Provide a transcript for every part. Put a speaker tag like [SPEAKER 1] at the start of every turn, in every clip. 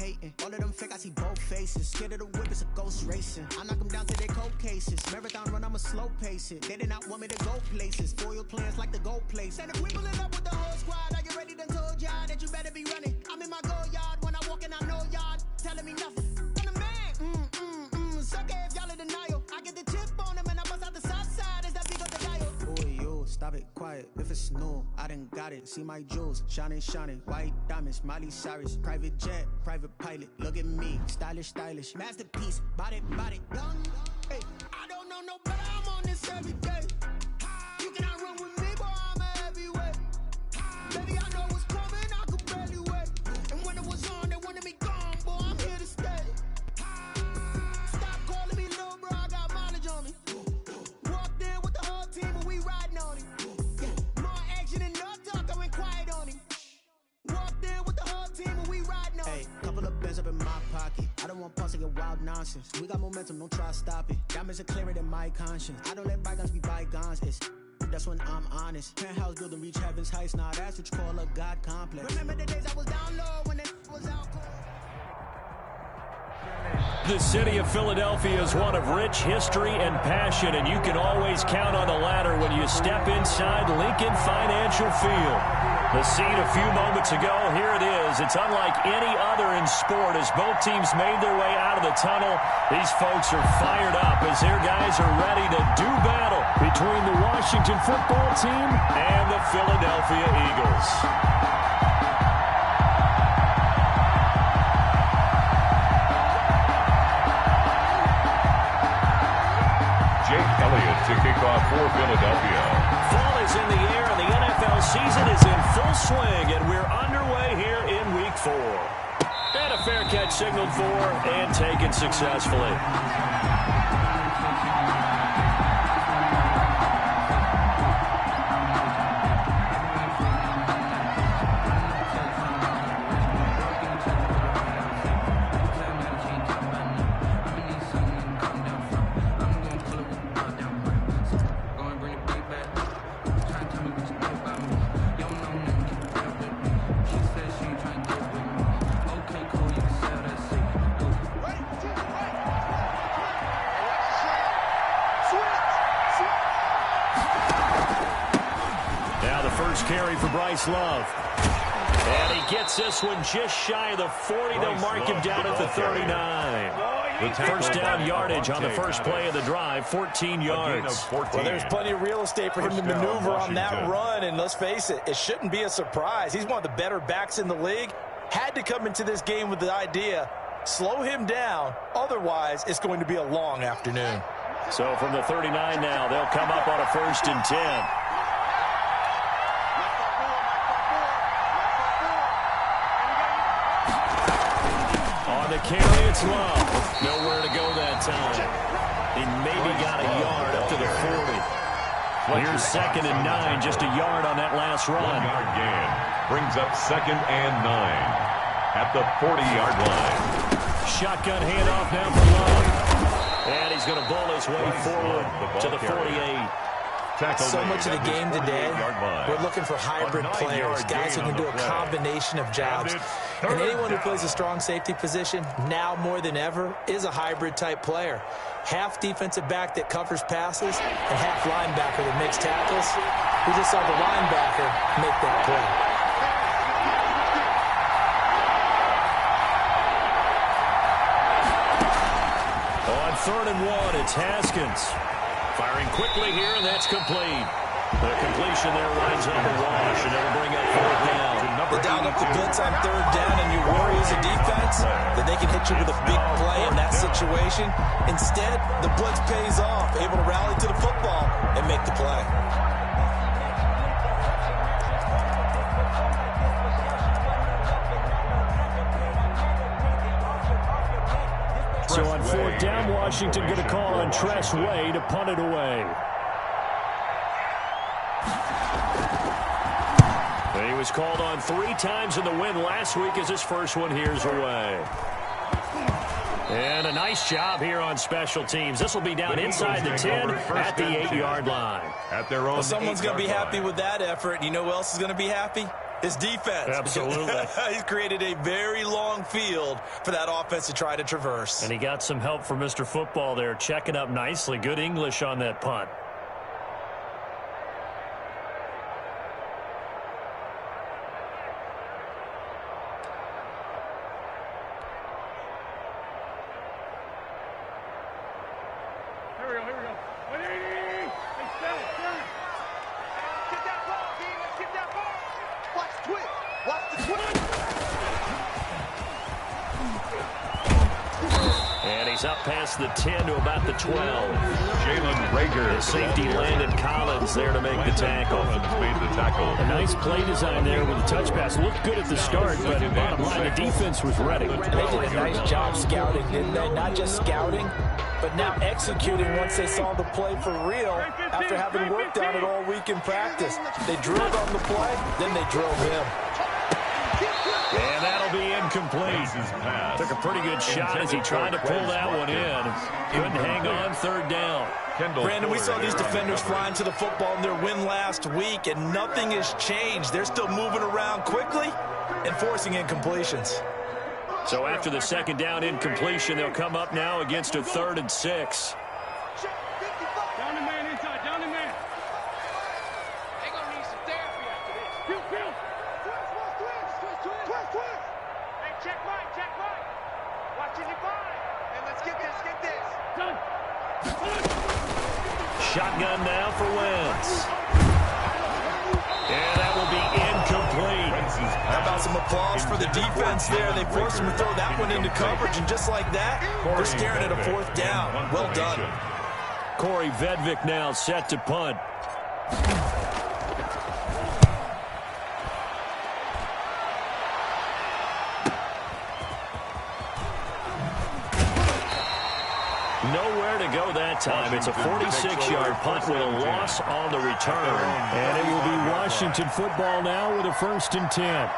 [SPEAKER 1] hating. All of them fake, I see both faces. Scared of the whip, it's a ghost racing. I knock them down to their cold cases. Marathon run, I'ma slow pace it. They did not want me to go places. Foil plans like the gold place. And if we pulling up with the whole squad, I get ready to told y'all that you better be running. I'm in my go yard when I walk in, I know y'all telling me nothing. I'm the man. Sucker if y'all in denial. I get the chip on them and I bust out the south side. Is that big up the dial? Boy, yo, stop it, quiet. If it's new, I done got it. See my jewels, shining, white diamonds, Miley Cyrus, private jet, private pilot. Look at me, stylish, masterpiece, body, young. Hey, I don't know no better. I'm on this every day. You cannot run with me, boy. I'm a heavyweight. Baby, I know what's coming. I could barely wait. And when it was on, they wanted me gone, boy. I'm here to stay. Stop calling me little bro. I got mileage on me. Walked in with the whole team and we riding on him. More action and no talk. I went quiet on him. Walked in with the whole team and we riding on him. Hey, couple of bands up in my pocket. I don't want pulse to get wild nonsense. We got momentum, don't try to stop it. Diamonds are clearer than my conscience. I don't let bygones be bygones. That's when I'm honest. Penthouse building reach heaven's heights. Now that's what you call a God complex. Remember the days I was down low when it was out cold.
[SPEAKER 2] The city of Philadelphia is one of rich history and passion, and you can always count on the latter when you step inside Lincoln Financial Field. The scene a few moments ago, here it is. It's unlike any other in sport as both teams made their way out of the tunnel. These folks are fired up as their guys are ready to do battle between the Washington football team and the Philadelphia Eagles.
[SPEAKER 3] Jake Elliott to kick off for Philadelphia.
[SPEAKER 2] Fall is in the air and the NFL season is in full swing, and we're underway here in Week 4. And a fair catch signaled for and taken successfully. Carry for Bryce Love. And he gets this one just shy of the 40. They'll mark him down at the 39. First down yardage on the first play of the drive, 14 yards.
[SPEAKER 4] Well, there's plenty of real estate for him to maneuver on that run, and let's face it, it shouldn't be a surprise. He's one of the better backs in the league. Had to come into this game with the idea, slow him down, otherwise it's going to be a long afternoon.
[SPEAKER 2] So from the 39 now, they'll come up on a 1st and 10. The carry, it's Love. Nowhere to go that time. He maybe got a yard up to the 40. Here's 2nd and 9, just a yard on that last run.
[SPEAKER 3] 1-yard gain brings up 2nd and 9 at the 40-yard line.
[SPEAKER 2] Shotgun handoff now for Love. And he's going to bowl his way forward to the 48.
[SPEAKER 4] So much of the game today, we're looking for hybrid players, guys who can do a combination of jobs. And anyone who plays a strong safety position, now more than ever, is a hybrid type player. Half defensive back that covers passes, and half linebacker that makes tackles. We just saw the linebacker make that play.
[SPEAKER 2] On 3rd and 1, it's Haskins. Firing quickly here, and that's complete. The completion there winds up a wash, and it'll bring up 4th down.
[SPEAKER 4] They dialed up the blitz on 3rd down, and you worry as a defense that they can hit you with a big play in that situation. Instead, the blitz pays off, able to rally to the football and make the play.
[SPEAKER 2] So on 4th down, Washington going to call on Tress Way to punt it away. He was called on 3 times in the win last week as his first one here's away. And a nice job here on special teams. This will be down inside the 10 at the 8-yard line.
[SPEAKER 3] At their own
[SPEAKER 4] someone's going to be happy with that effort. You know who else is going to be happy? His defense.
[SPEAKER 2] Absolutely.
[SPEAKER 4] He's created a very long field for that offense to try to traverse.
[SPEAKER 2] And he got some help from Mr. Football there, checking up nicely. Good English on that punt. And he's up past the 10 to about the 12.
[SPEAKER 3] Jalen Rager.
[SPEAKER 2] The safety Landon Collins there to make the tackle.
[SPEAKER 3] Made the tackle.
[SPEAKER 2] A nice play design there with the touch pass. Looked good at the start, but bottom line, the defense was ready.
[SPEAKER 4] They did a nice job scouting, didn't they? Not just scouting, but now executing once they saw the play for real after having worked on it all week in practice. They drilled on the play, then they drilled him.
[SPEAKER 2] And that'll be incomplete. Took a pretty good shot as he tried to pull that one in. Couldn't hang on, third down.
[SPEAKER 4] Brandon, we saw these defenders flying to the football in their win last week, and nothing has changed. They're still moving around quickly and forcing incompletions.
[SPEAKER 2] So after the second down incompletion, they'll come up now against a 3rd and 6.
[SPEAKER 5] Down the man inside, down the man. They're going to need some therapy after this. Bill. Twist. Hey, check Mike. Watching your body. Hey, let's get this. Done.
[SPEAKER 2] Shotgun now for Wentz. And that will be incomplete.
[SPEAKER 4] How about some applause for the defense there? They forced him to throw that one into coverage, and just like that, they're staring at a 4th down. Well done.
[SPEAKER 2] Corey Vedvik now set to punt. Nowhere to go that time. It's a 46-yard punt with a loss on the return. And it will be Washington football now with a 1st and 10.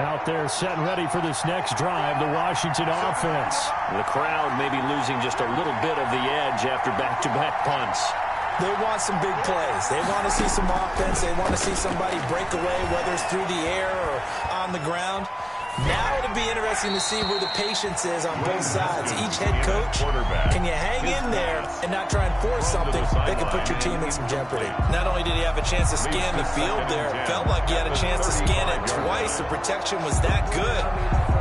[SPEAKER 2] Out there set and ready for this next drive, the Washington offense. The crowd may be losing just a little bit of the edge after back-to-back punts.
[SPEAKER 4] They want some big plays. They want to see some offense. They want to see somebody break away, whether it's through the air or on the ground. Now it'll be interesting to see where the patience is on both sides. Each head coach, can you hang in there and not try and force something that can put your team in some jeopardy? Not only did he have a chance to scan the field there, felt like he had a chance to scan it twice. The protection was that good.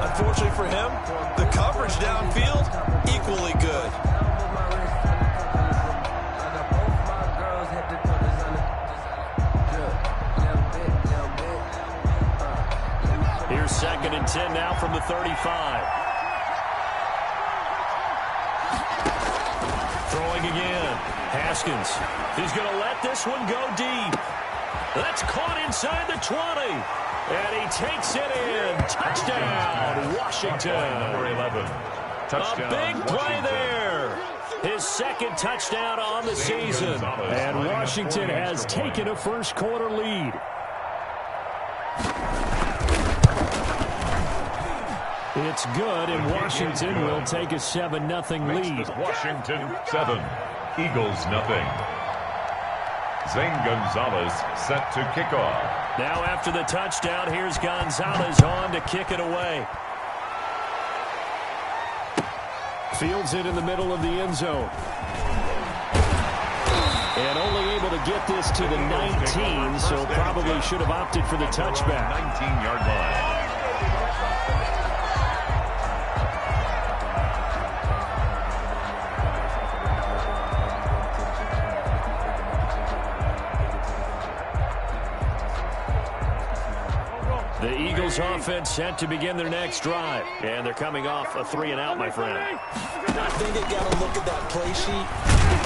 [SPEAKER 4] Unfortunately for him, the coverage downfield, equally good.
[SPEAKER 2] Here's 2nd and 10 now from the 35. Throwing again. Haskins. He's going to let this one go deep. That's caught inside the 20. And he takes it in. Touchdown, Washington.
[SPEAKER 3] Number 11. Touchdown,
[SPEAKER 2] a big play there. His 2nd touchdown on the season. And Washington has taken a first-quarter lead. It's good, and Washington will take a 7-0 lead.
[SPEAKER 3] Washington 7, Eagles 0. Zane Gonzalez set to kick off.
[SPEAKER 2] Now after the touchdown, here's Gonzalez on to kick it away. Fields it in the middle of the end zone. And only able to get this to the 19, so probably should have opted for the touchback.
[SPEAKER 3] 19-yard line.
[SPEAKER 2] The Eagles offense set to begin their next drive. And they're coming off a 3-and-out, my friend.
[SPEAKER 4] I think they got to look at that play sheet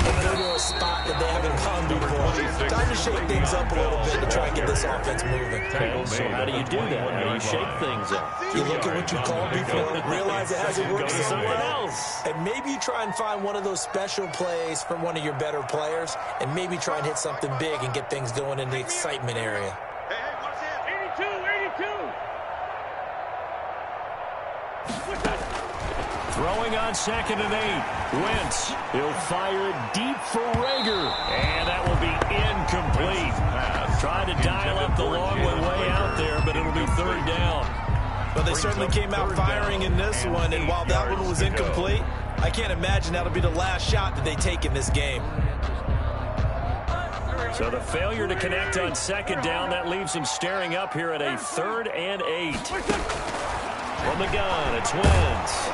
[SPEAKER 4] and go to a spot that they haven't gone before. Time to shake things up a little bit to try and get this offense moving.
[SPEAKER 2] Okay, so how do you do that? How do you shake things up?
[SPEAKER 4] You look at what you called before, realize it hasn't worked
[SPEAKER 2] Go to someone else.
[SPEAKER 4] And maybe you try and find one of those special plays from one of your better players, and maybe try and hit something big and get things going in the excitement area.
[SPEAKER 2] Throwing on 2nd and 8. Wentz. He'll fire it deep for Rager. And that will be incomplete. Tried to dial up the long one way out there, but it'll be 3rd down.
[SPEAKER 4] Well, they certainly came out firing in this one, and while that one was incomplete, I can't imagine that'll be the last shot that they take in this game.
[SPEAKER 2] So the failure to connect on 2nd down, that leaves him staring up here at a 3rd and 8. From the gun, it's Wentz.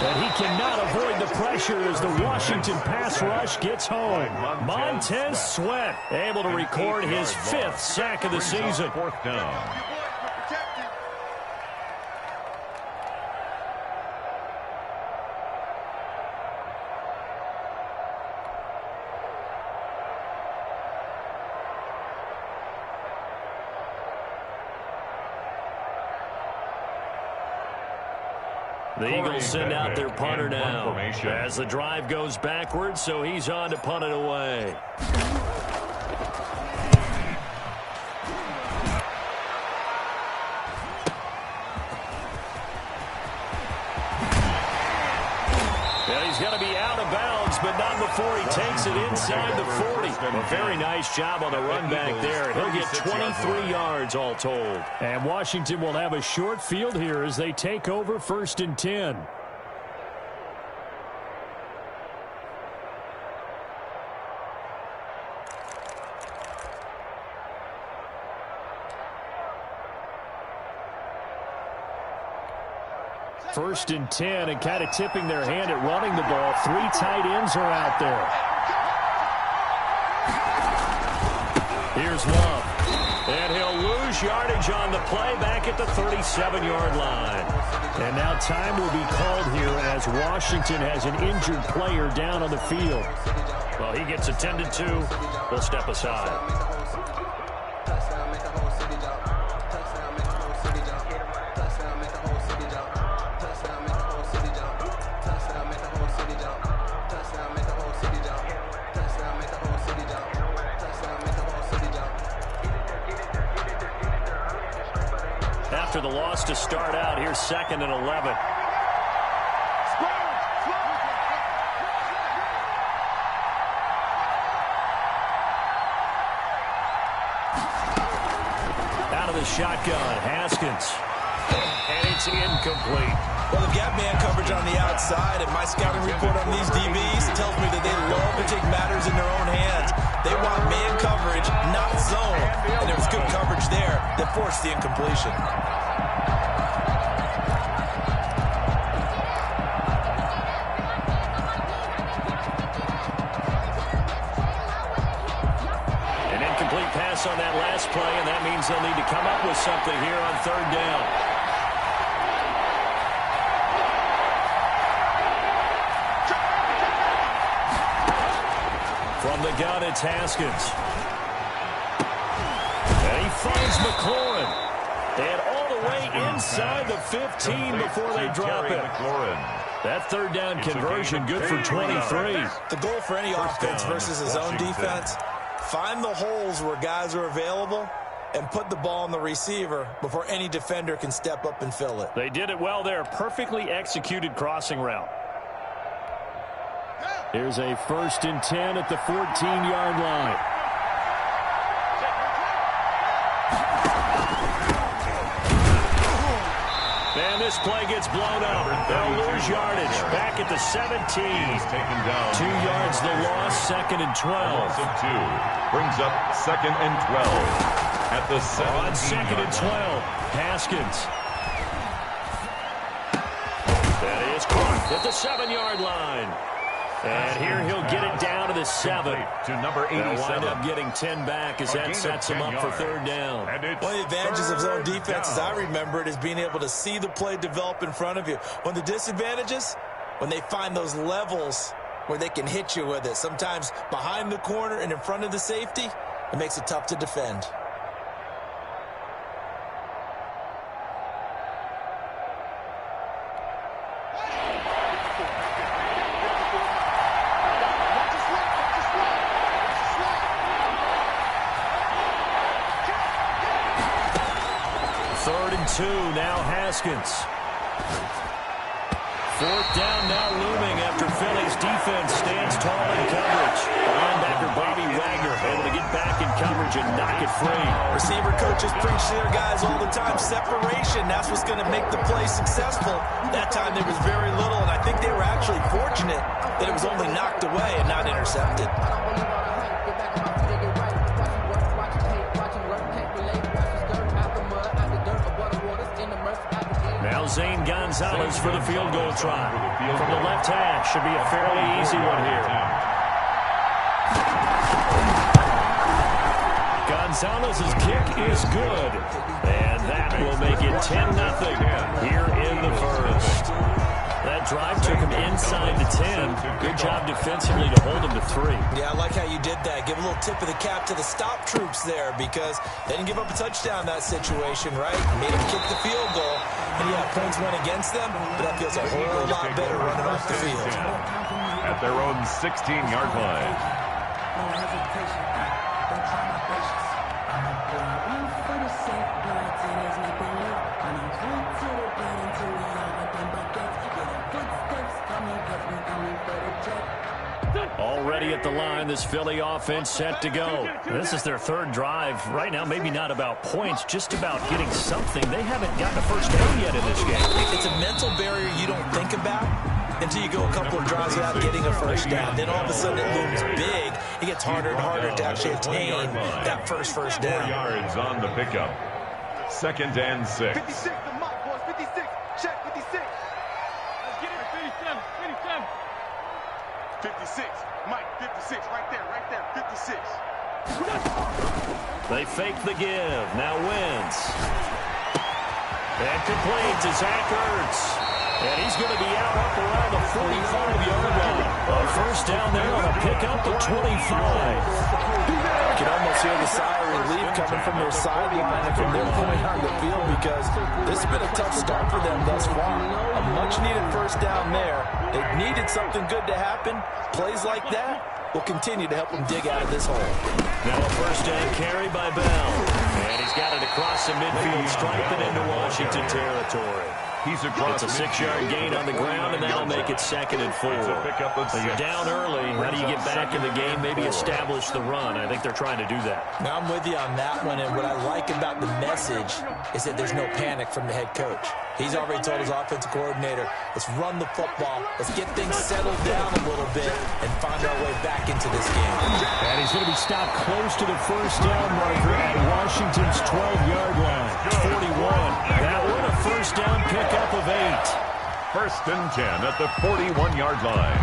[SPEAKER 2] But he cannot avoid the pressure as the Washington pass rush gets home. Montez Sweat able to record his 5th sack of the season.
[SPEAKER 3] 4th down.
[SPEAKER 2] The Eagles send out their punter now as the drive goes backwards, so he's on to punt it away. And he's going to be out of bounds, but not before he takes it inside the 40. A very nice job on the run back there. He'll get 23 yards all told. And Washington will have a short field here as they take over 1st and 10. First and 10, and kind of tipping their hand at running the ball. 3 tight ends are out there. Here's Love. And he'll lose yardage on the play back at the 37-yard line. And now time will be called here as Washington has an injured player down on the field. Well, he gets attended to. We'll step aside. After the loss to start out, here's 2nd and 11. Out of the shotgun, Haskins. And it's incomplete.
[SPEAKER 4] Well, the gap man coverage on the outside, and my scouting report on these DBs tells me that they love to take matters in their own hands. They want man coverage, not zone. And there was good coverage there that forced the incompletion.
[SPEAKER 2] An incomplete pass on that last play, and that means they'll need to come up with something here on 3rd down. From the gun, it's Haskins. And he finds McLaurin. And all the way inside the 15 before they drop it. That 3rd down conversion good for 23.
[SPEAKER 4] The goal for any offense versus a zone defense, find the holes where guys are available and put the ball on the receiver before any defender can step up and fill it.
[SPEAKER 2] They did it well there. Perfectly executed crossing route. Here's a 1st and 10 at the 14-yard line. And this play gets blown up. They'll lose yardage. Back at the 17. 2 yards the loss, 2nd and 12.
[SPEAKER 3] Brings up 2nd and 12 at the 17.
[SPEAKER 2] On 2nd and 12, Haskins. That is caught at the 7-yard line. And here he'll get it down to the 7.
[SPEAKER 3] To number 87.
[SPEAKER 2] They'll wind up getting 10 back as that sets him up for 3rd down.
[SPEAKER 4] One of the advantages of zone defense, as I remember it, is being able to see the play develop in front of you. One of the disadvantages, when they find those levels where they can hit you with it, sometimes behind the corner and in front of the safety, it makes it tough to defend.
[SPEAKER 2] Third and 2, now Haskins. Fourth down now looming after Philly's defense stands tall in coverage. Linebacker Bobby Wagner able to get back in coverage and knock it free.
[SPEAKER 4] Receiver coaches preach to their guys all the time. Separation, that's what's going to make the play successful. That time there was very little, and I think they were actually fortunate that it was only knocked away and not intercepted.
[SPEAKER 2] Now Zane Gonzalez for the field goal try. From the left hash, should be a fairly easy one here. Gonzalez's kick is good. And that will make it 10-0 here in the first. That drive took him inside the 10. Good job defensively to hold him to 3.
[SPEAKER 4] Yeah, I like how you did that. Give a little tip of the cap to the stop troops there because they didn't give up a touchdown in that situation, right? Made them kick the field goal. And yeah, points went against them, but that feels a whole lot better running off the field.
[SPEAKER 3] At their own 16-yard line.
[SPEAKER 2] Already at the line, this Philly offense set to go. This is their third drive. Right now, maybe not about points, just about getting something. They haven't gotten a first down yet in this game.
[SPEAKER 4] It's a mental barrier you don't think about until you go a couple of drives without getting a first down. Then all of a sudden it looms big. It gets harder and harder to actually attain that first down.
[SPEAKER 3] 4 yards on the pickup. 2nd and 6.
[SPEAKER 5] 56, the mark, boys. 56. Check 56. Let's get it. 57. 56. Mike, 56. Right there. 56.
[SPEAKER 2] They fake the give. Now wins. And complete to Zach Ertz. And he's going to be out up around the 45-yard line. A first down there on a pickup of 25.
[SPEAKER 4] You can almost hear the sigh of relief coming from their sideline and from their point on the field because this has been a tough start for them thus far. A much-needed first down there. They needed something good to happen. Plays like that will continue to help them dig out of this hole.
[SPEAKER 2] Now a first down carry by Bell. And he's got it across the midfield, striping into Washington territory.
[SPEAKER 3] He's across.
[SPEAKER 2] It's a 6-yard gain on the ground, and that'll make it 2nd and 4. So you're down early. How do you get back in the game? Maybe establish the run. I think they're trying to do that.
[SPEAKER 4] Now I'm with you on that one, and what I like about the message is that there's no panic from the head coach. He's already told his offensive coordinator, let's run the football, let's get things settled down a little bit, and find our way back into this game.
[SPEAKER 2] And he's going to be stopped close to the first down marker at Washington's 12-yard line. 41. That one a first down pickup of 8.
[SPEAKER 3] 1st and 10 at the 41-yard line.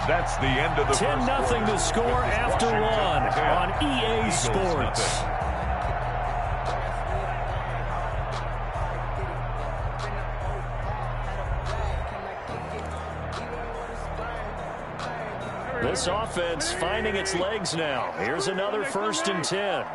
[SPEAKER 3] That's the end of the
[SPEAKER 2] 10-0 to score after 1 on EA Sports. This offense finding its legs now. Here's another 1st and 10.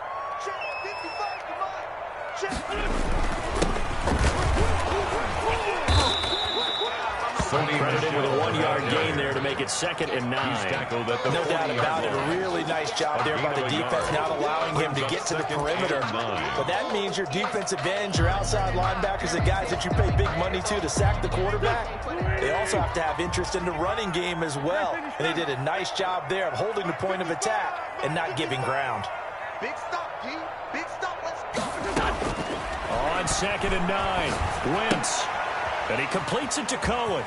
[SPEAKER 2] Credited with a 1-yard gain there to make it 2nd and 9.
[SPEAKER 4] No doubt about it. A really nice job there by the defense, not allowing him to get to the perimeter. But that means your defensive ends, your outside linebackers, the guys that you pay big money to sack the quarterback, they also have to have interest in the running game as well. And they did a nice job there of holding the point of attack and not giving ground.
[SPEAKER 5] Big stop, D. Big stop. Let's go.
[SPEAKER 2] On 2nd and 9. Wentz. And he completes it to Cohen.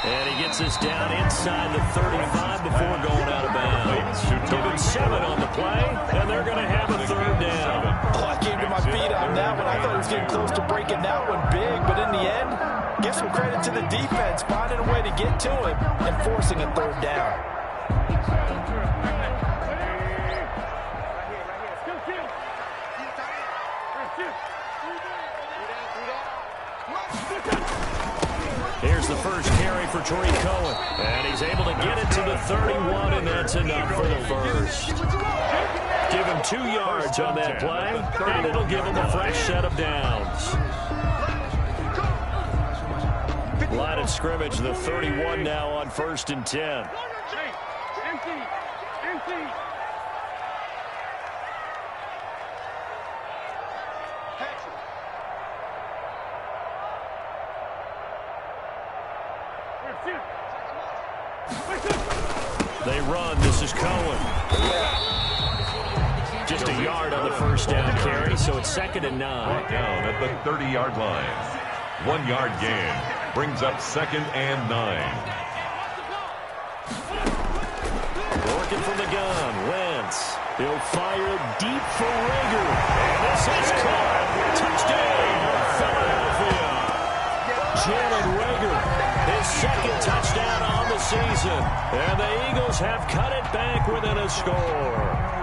[SPEAKER 2] And he gets us down inside the 35 before going out of bounds. Give him 7 on the play, and they're going to have a 3rd down.
[SPEAKER 4] Oh, I came to my feet on that one. I thought he was getting close to breaking that one big, but in the end, give some credit to the defense, finding a way to get to him and forcing a 3rd down.
[SPEAKER 2] Here's the first carry for Tariq Cohen. And he's able to get it to the 31, and that's enough for the first. Give him 2 yards on that play, and it'll give him a fresh set of downs. Line of scrimmage, the 31 now on 1st and 10. They run. This is Cohen. Just a yard on the first down carry, so it's 2nd and 9.
[SPEAKER 3] Brought down at the 30-yard line. 1 yard gain. Brings up 2nd and 9.
[SPEAKER 2] Working from the gun. Wentz. He'll fire deep for Rager. And this is caught. Touchdown, Philadelphia. Jalen Rager, his 2nd touchdown on the season. And the Eagles have cut it back within a score.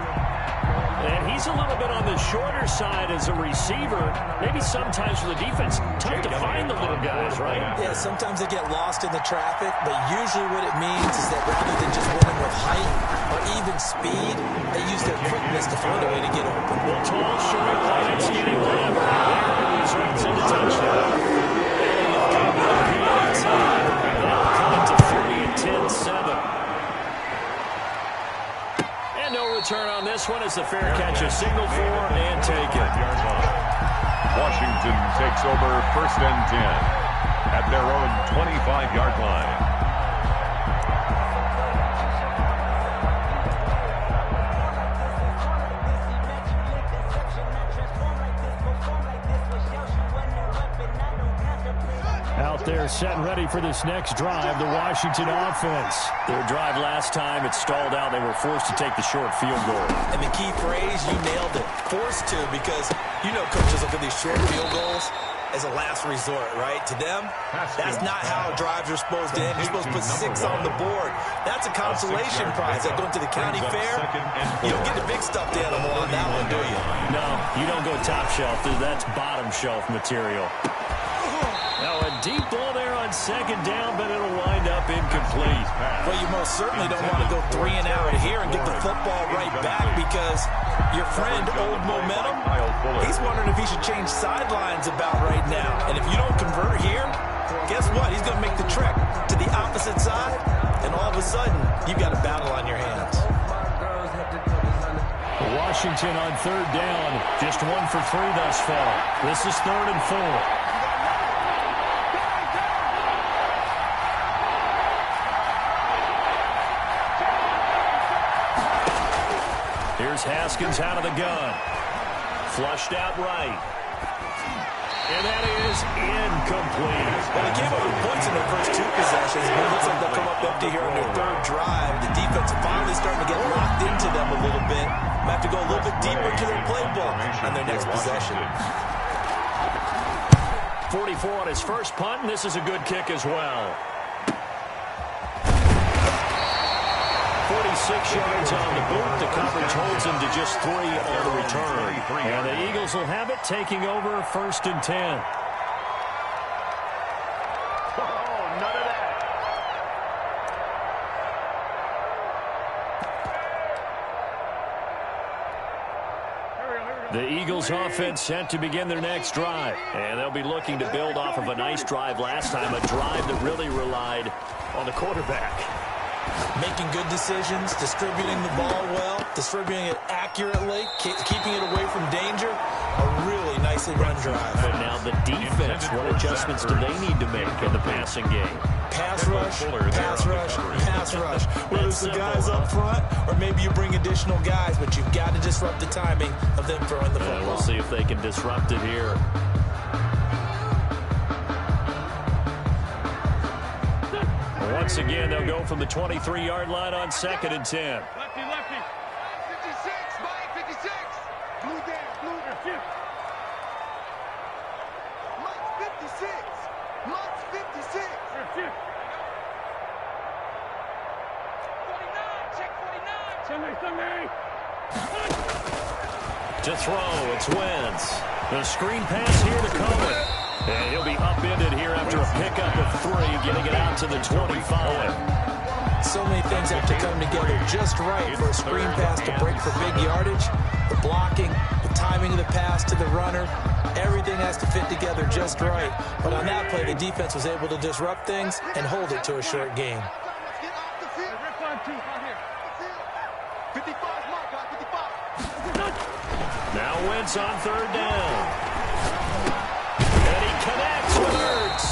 [SPEAKER 2] And he's a little bit on the shorter side as a receiver. Maybe sometimes for the defense, tough to find the little guys, right?
[SPEAKER 4] Yeah, sometimes they get lost in the traffic, but usually what it means is that rather than just winning with height or even speed, they use their quickness to find a way to get open.
[SPEAKER 2] The tall, short, light, skinny lamb. He's runs into touchdown. That'll come to 30 and 10-7. No return on this one as the fair catch is signaled for and taken.
[SPEAKER 3] Washington takes over 1st and 10 at their own 25-yard line.
[SPEAKER 2] Out there set and ready for this next drive, the Washington offense. Their drive last time, it stalled out. They were forced to take the short field goal.
[SPEAKER 4] And the key phrase, you nailed it, forced to, because you know coaches look at these short field goals as a last resort, right? To them, that's not how drives are supposed to end. You're supposed to put 6 on the board. That's a consolation prize. That going to the county fair, you don't get the big stuffed animal on that one, do you?
[SPEAKER 2] No, you don't go top shelf. That's bottom shelf material. Now a deep ball there on 2nd down, but it'll wind up incomplete.
[SPEAKER 4] Well, you most certainly don't want to go 3 and out here and get the football right back, because your friend, Old Momentum, he's wondering if he should change sidelines about right now. And if you don't convert here, guess what? He's going to make the trek to the opposite side, and all of a sudden, you've got a battle on your hands.
[SPEAKER 2] Washington on 3rd down, just 1 for 3 thus far. This is 3rd and 4. Here's Haskins out of the gun. Flushed out right. And that is incomplete.
[SPEAKER 4] Well, they gave up points in their first 2 possessions. It looks like they'll come up empty here on their 3rd drive. The defense is finally starting to get locked into them a little bit. Might have to go a little bit deeper into their playbook on their next possession.
[SPEAKER 2] 44 on his first punt, and this is a good kick as well. 46 yards on the boot. The coverage holds him to just 3 on the return. And the Eagles will have it, taking over 1st and 10.
[SPEAKER 3] Oh, none of that.
[SPEAKER 2] The Eagles offense set to begin their next drive. And they'll be looking to build off of a nice drive last time, a drive that really relied on the quarterback.
[SPEAKER 4] Making good decisions, distributing the ball well, distributing it accurately, keeping it away from danger. A really nicely run drive.
[SPEAKER 2] But now the defense, what adjustments do they need to make in the passing game?
[SPEAKER 4] Pass rush, pass rush, pass rush. Whether it's the guys up front or maybe you bring additional guys, but you've got to disrupt the timing of them throwing the football.
[SPEAKER 2] We'll see if they can disrupt it here. Once again, they'll go from the 23-yard line on 2nd and 10.
[SPEAKER 5] Lefty, lefty. 56, Mike, 56. Blue down, blue down. Mike's 56. Mike's 56. 49, check 49. Sunday.
[SPEAKER 2] To throw, it's Wentz. The screen pass here to Cohen. And he'll be upended here after a pickup of 3, getting it out to the 25.
[SPEAKER 4] So many things have to come together just right for a screen pass to break for big yardage. The blocking, the timing of the pass to the runner, everything has to fit together just right. But on that play, the defense was able to disrupt things and hold it to a short game.
[SPEAKER 2] Now Wentz on 3rd down. Connects with Ertz.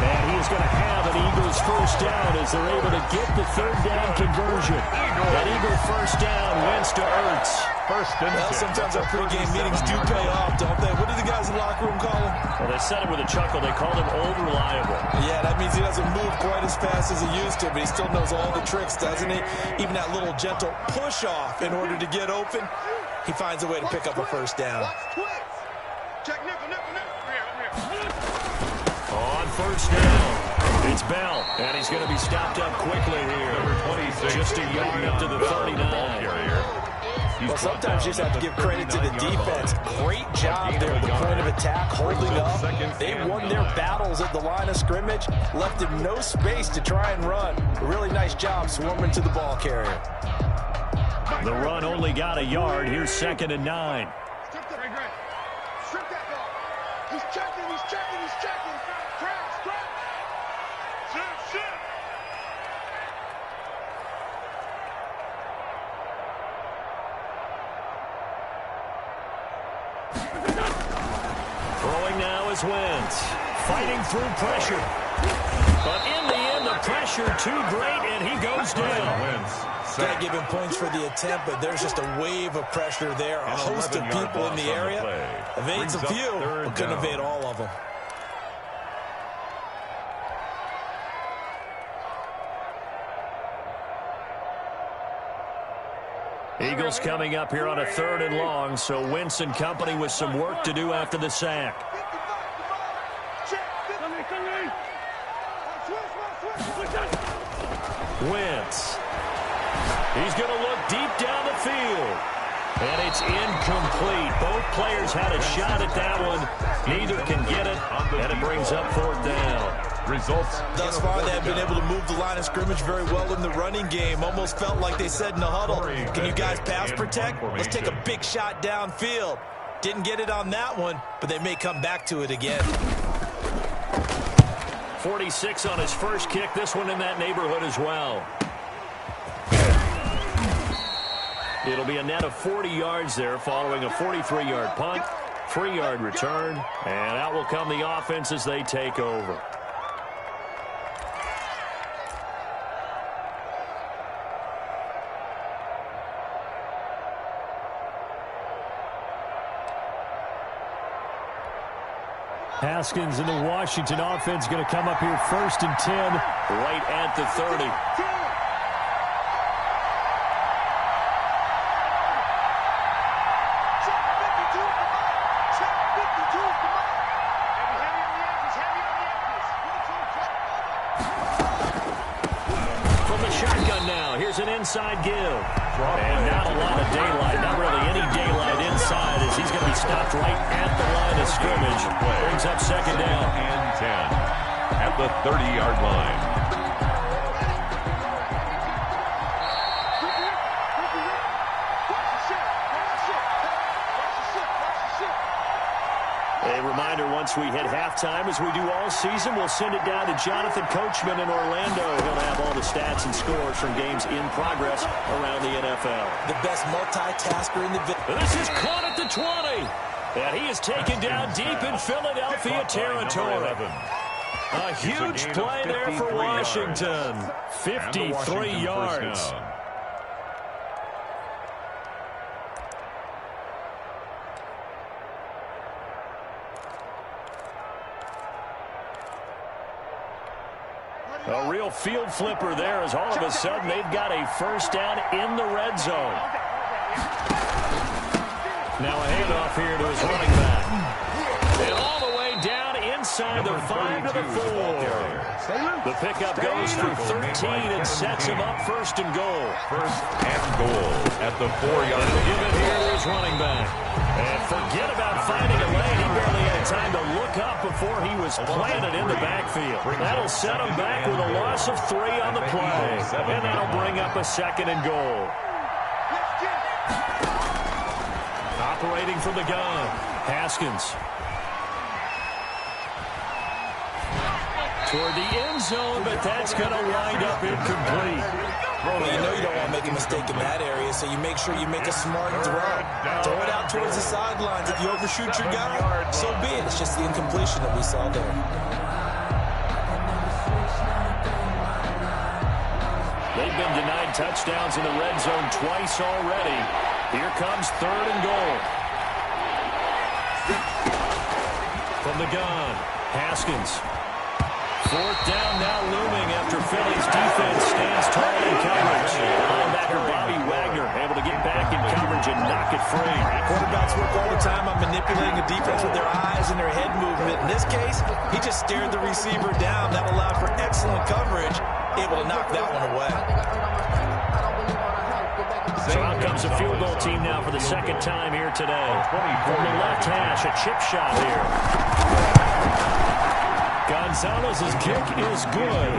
[SPEAKER 2] And he's going to have an Eagles first down as they're able to get the third down conversion. That Eagle first down wins to Ertz.
[SPEAKER 4] Well, sometimes our pregame meetings do pay off, don't they? What do the guys in the locker room call him?
[SPEAKER 2] Well, they said it with a chuckle. They called him old reliable.
[SPEAKER 4] Yeah, that means he doesn't move quite as fast as he used to, but he still knows all the tricks, doesn't he? Even that little gentle push-off in order to get open, he finds a way to pick up a first down.
[SPEAKER 5] Check nickel.
[SPEAKER 2] On first down, it's Bell, and he's going to be stopped up quickly here.
[SPEAKER 3] Number 26.
[SPEAKER 2] Just a yard up to the 39.
[SPEAKER 4] Well, sometimes you just have to give credit to the defense. Great job there at the point of attack, holding up. They won their battles at the line of scrimmage, left him no space to try and run. A really nice job swarming to the ball carrier.
[SPEAKER 2] The run only got a yard. Here's 2nd and 9.
[SPEAKER 5] Strip that ball. He's checking. Crash. Sit.
[SPEAKER 2] Throwing now is Wentz. Fighting through pressure. But in the end, the pressure too great, and he goes down.
[SPEAKER 4] Can't give him points for the attempt, but there's just a wave of pressure there. A host of people in the area. Evades a few, but couldn't evade all of them.
[SPEAKER 2] Eagles coming up here on a 3rd and long, so Wentz and company with some work to do after the sack. Wentz. He's going to look deep down the field. And it's incomplete. Both players had a shot at that one. Neither can get it, and it brings up 4th down.
[SPEAKER 3] Results.
[SPEAKER 4] Thus far, they have been able to move the line of scrimmage very well in the running game. Almost felt like they said in the huddle, can you guys pass protect? Let's take a big shot downfield. Didn't get it on that one, but they may come back to it again.
[SPEAKER 2] 46 on his first kick. This one in that neighborhood as well. It'll be a net of 40 yards there following a 43-yard punt, 3-yard return, and out will come the offense as they take over. Haskins and the Washington offense going to come up here 1st and 10 right at the 30. An inside give. And not a lot of daylight. Not really any daylight inside as he's going to be stopped right at the line of scrimmage. Brings up 2nd down.
[SPEAKER 3] And 10 at the 30-yard line.
[SPEAKER 2] A reminder, once we hit halftime, as we do all season, we'll send it down to Jonathan Coachman in Orlando. He'll have all the stats and scores from games in progress around the NFL.
[SPEAKER 4] The best multitasker in the business.
[SPEAKER 2] This is caught at the 20. And he is taken down deep in Philadelphia territory. A huge play there for Washington. 53 yards. A real field flipper there as all of a sudden they've got a first down in the red zone. Now a handoff here to his running back. And all the way down inside the 5 to the 4. The pickup goes for 13 and sets him up 1st and goal.
[SPEAKER 3] 1st and goal at the 4-yard line.
[SPEAKER 2] Give it here to his running back. And forget about finding a lane. He barely had time to look up before he was planted in the backfield. That'll set him back with a loss of 3 on the play. And that'll bring up a 2nd and goal. Operating from the gun, Haskins. Toward the end zone, but that's going to wind up incomplete.
[SPEAKER 4] Well, you know you don't want to make a mistake in that area, so you make sure you make a smart throw. Throw it out towards the sidelines. If you overshoot your guy, so be it. It's just the incompletion that we saw there.
[SPEAKER 2] They've been denied touchdowns in the red zone twice already. Here comes 3rd and goal. From the gun, Haskins. 4th down now looming after Philly's defense stands tall in coverage. Linebacker Bobby Wagner able to get back in coverage and knock it free.
[SPEAKER 4] Quarterbacks work all the time on manipulating the defense with their eyes and their head movement. In this case, he just stared the receiver down. That allowed for excellent coverage, able to knock that one away.
[SPEAKER 2] So out comes a field goal team now for the 2nd time here today. From the left hash, a chip shot here. Gonzalez's kick is good.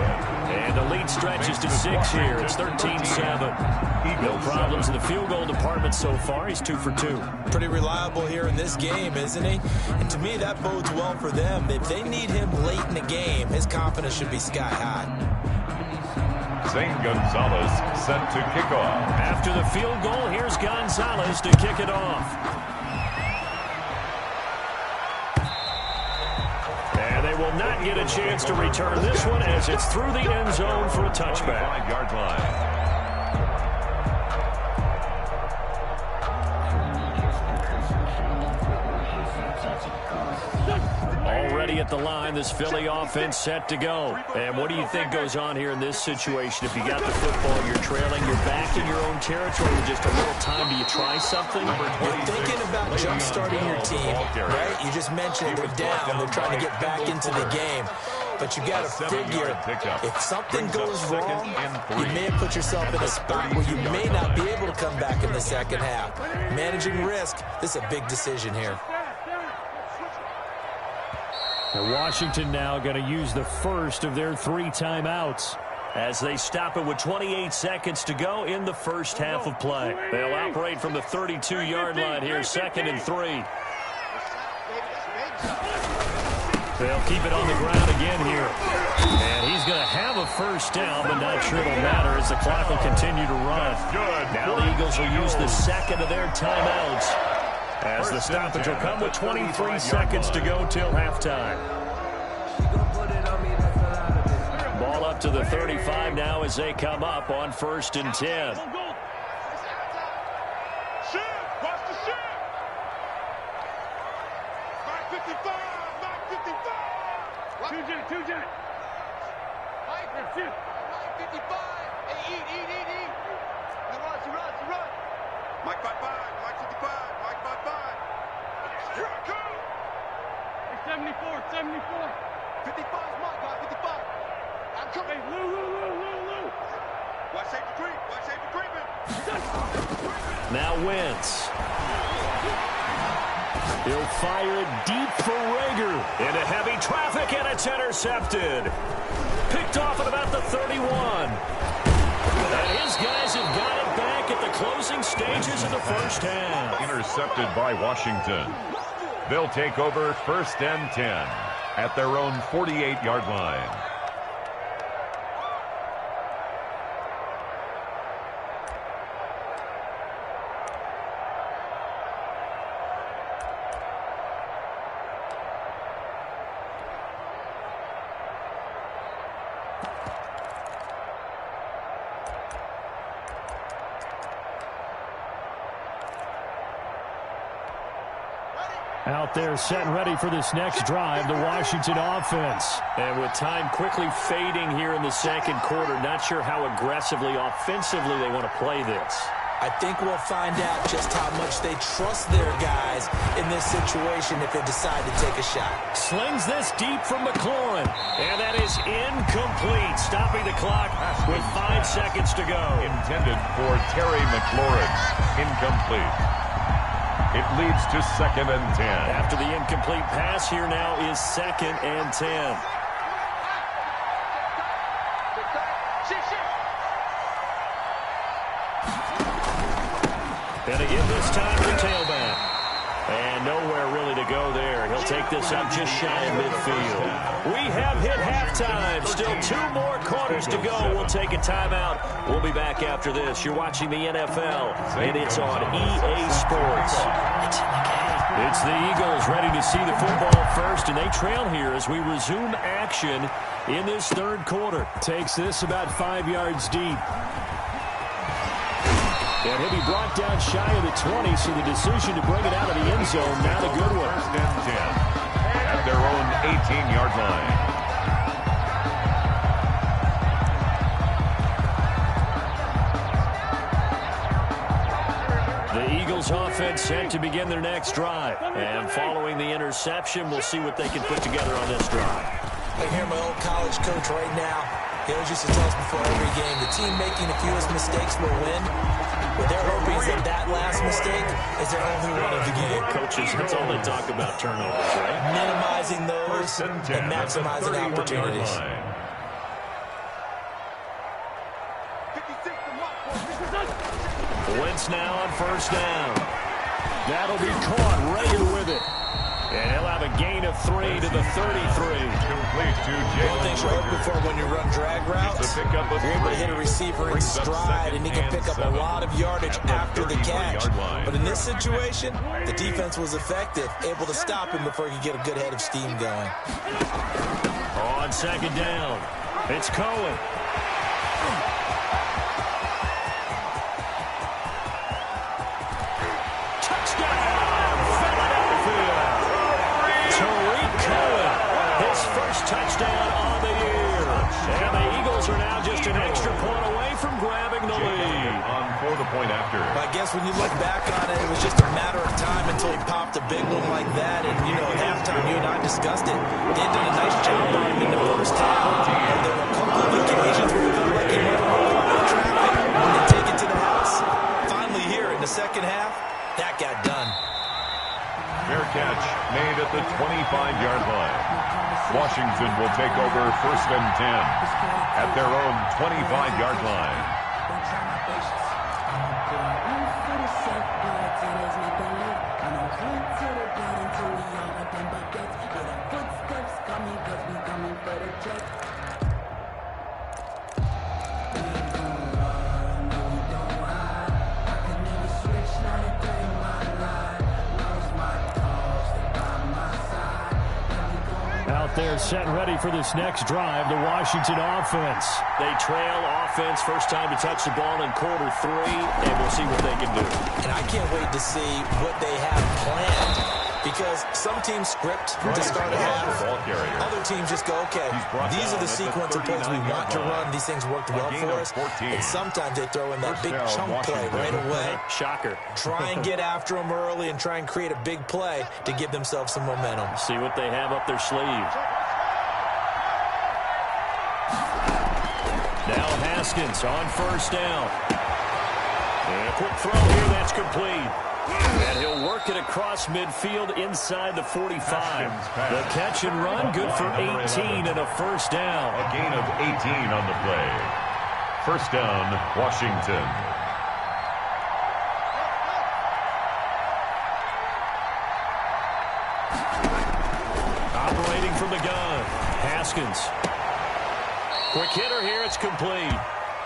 [SPEAKER 2] And the lead stretches to 6 here. It's 13-7. No problems in the field goal department so far. He's 2 for 2.
[SPEAKER 4] Pretty reliable here in this game, isn't he? And to me, that bodes well for them. If they need him late in the game, his confidence should be sky high.
[SPEAKER 3] St. Gonzalez set to kick off.
[SPEAKER 2] After the field goal, here's Gonzalez to kick it off. And they will not get a chance to return this one as it's through the end zone for a touchback.
[SPEAKER 3] 5-yard line.
[SPEAKER 2] Already at the line, this Philly offense set to go. And what do you think goes on here in this situation? If you got the football, you're trailing, you're back in your own territory with just a little time. Do you try something?
[SPEAKER 4] You're thinking about jump-starting your team, right? You just mentioned they're down. They're trying to get back into the game. But you got to figure, if something goes wrong, you may have put yourself in a spot where you may not be able to come back in the second half. Managing risk, this is a big decision here.
[SPEAKER 2] And Washington now going to use the first of their 3 timeouts as they stop it with 28 seconds to go in the first half of play. They'll operate from the 32-yard line here, 2nd and 3. They'll keep it on the ground again here. And he's going to have a first down, but not sure it'll matter as the clock will continue to run. Now the Eagles will use the 2nd of their timeouts, as the stoppage will come with 23 seconds to go till halftime. Ball up to the 35 now as they come up on 1st and 10.
[SPEAKER 5] Two jet. Mike, 55. Hey, eat. Run. Mike 55, Mike 55, Mike 55. Here I come. Hey, 74. 55 is Mike, guys, 55. I'm coming. Hey, Lou. Watch safety creeping.
[SPEAKER 2] Now Wentz. He'll fire it deep for Rager. Into heavy traffic, and it's intercepted. Picked off at about the 31. And his guys have got it back at the closing stages of the first half.
[SPEAKER 3] Intercepted by Washington. They'll take over 1st and 10 at their own 48-yard line.
[SPEAKER 2] Out there set and ready for this next drive, the Washington offense. And with time quickly fading here in the 2nd quarter, not sure how aggressively, offensively they want to play this.
[SPEAKER 4] I think we'll find out just how much they trust their guys in this situation if they decide to take a shot.
[SPEAKER 2] Slings this deep from McLaurin, and that is incomplete, stopping the clock with 5 seconds to go.
[SPEAKER 3] Intended for Terry McLaurin. Incomplete. It leads to 2nd and 10.
[SPEAKER 2] After the incomplete pass, here now is 2nd and 10. And again this time for tailback. And nowhere really to go there. He'll take this up just shy of midfield. We have hit halftime. Still 2 more quarters to go. We'll take a timeout. We'll be back after this. You're watching the NFL, and it's on EA Sports. It's in the game. It's the Eagles ready to see the football first, and they trail here as we resume action in this third quarter. Takes this about 5 yards deep. And he'll be brought down shy of the 20, so the decision to bring it out of the end zone, not a good one.
[SPEAKER 3] First and 10 at their own 18-yard line.
[SPEAKER 2] The Eagles offense set to begin their next drive. And following the interception, we'll see what they can put together on this drive.
[SPEAKER 4] I hear my old college coach right now. He always used to tell us before every game, the team making the fewest mistakes will win. What they're hoping is that last mistake is their only one of the game.
[SPEAKER 2] Coaches, that's all they talk about, turnovers, right?
[SPEAKER 4] Minimizing those and maximizing opportunities.
[SPEAKER 2] Wentz now on first down. That'll be caught. Rager with it. And he'll have a gain of 3 to the 33.
[SPEAKER 3] Complete to Jalen.
[SPEAKER 4] One thing you're hoping for when you run drag routes, you're able to hit a receiver in stride, and he can pick up a lot of yardage after the catch. But in this situation, the defense was effective, able to stop him before he could get a good head of steam going.
[SPEAKER 2] On second down, it's Cohen. Touchdown on the year. And the Eagles are now just an extra point away from grabbing the lead.
[SPEAKER 3] On for the point after.
[SPEAKER 4] I guess when you look back on it, it was just a matter of time until he popped a big one like that. And, you know, at halftime, you and I discussed it. They did a nice job on him in the first half. And there were a couple of occasions where it felt like he might have run out of traffic and take it to the house. Finally here in the second half, that got done.
[SPEAKER 3] Fair catch made at the 25-yard line. Washington will take over first and 10 at their own 25-yard line.
[SPEAKER 2] They're set and ready for this next drive, the Washington offense. They trail offense, first time to touch the ball in quarter 3, and we'll see what they can do.
[SPEAKER 4] And I can't wait to see what they have planned, because some teams script to start a half. Other teams just go, okay, these are the sequence of plays we want to run. These things worked well for us. And sometimes they throw in that big chunk play right away.
[SPEAKER 2] Shocker.
[SPEAKER 4] Try and get after them early and try and create a big play to give themselves some momentum.
[SPEAKER 2] See what they have up their sleeve. Now Haskins on first down. And a quick throw here, that's complete. And he'll work it across midfield inside the 45. The catch and run, good for 18 and a first down.
[SPEAKER 3] A gain of 18 on the play. First down, Washington.
[SPEAKER 2] Operating from the gun, Haskins. Quick hitter here, it's complete.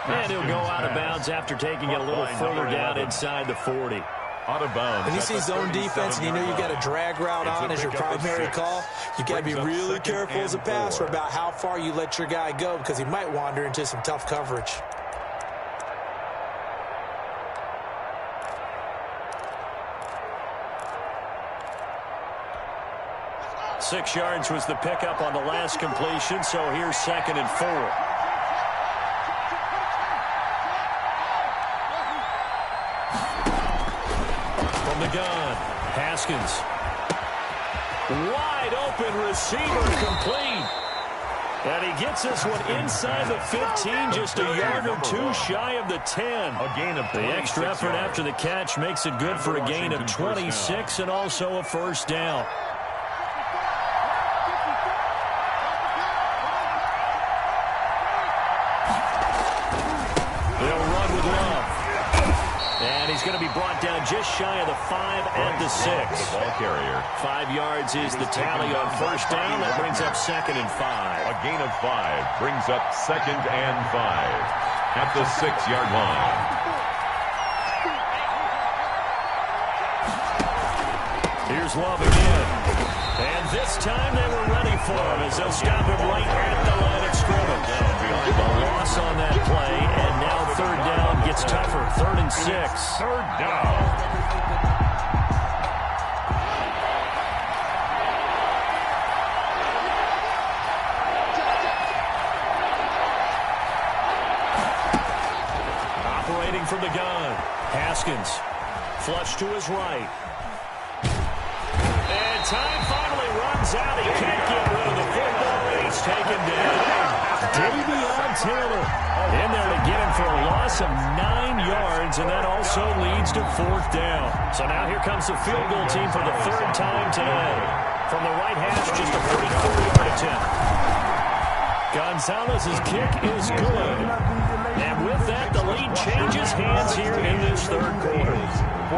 [SPEAKER 2] And he'll go out of bounds after taking it a little further down inside the 40.
[SPEAKER 3] Out of bounds.
[SPEAKER 4] When you see zone defense and you know you got a drag route on as your primary call, you got to be really careful as a passer about how far you let your guy go, because he might wander into some tough coverage.
[SPEAKER 2] Six yards was the pickup on the last completion, so here's second and 4. From the gun, Haskins. Wide open receiver, complete. And he gets this one inside the 15, just a yard or 2 shy of the 10.
[SPEAKER 3] A gain of
[SPEAKER 2] the extra effort after the catch makes it good for a gain of 26 and also a first down. He's going to be brought down just shy of the 5 at the 6.
[SPEAKER 3] The ball carrier.
[SPEAKER 2] 5 yards is the tally on first down. That brings up second and 5.
[SPEAKER 3] A gain of 5 brings up second and 5 at the 6-yard line.
[SPEAKER 2] Here's Love again. And this time they were ready for him as they'll stop him right at the line of scrimmage. A loss on that play, and now third down gets tougher. 3rd and 6.
[SPEAKER 3] Third down.
[SPEAKER 2] From the gun, Haskins, flush to his right. And time finally runs out. He can't get rid of the football. He's taken down. Davion Taylor in there to get him for a loss of 9 yards, and that also leads to 4th down. So now here comes the field goal team for the 3rd time today. From the right hash, just a 44-yard attempt. Gonzalez's kick is good. And with that, the lead changes hands here in this 3rd quarter.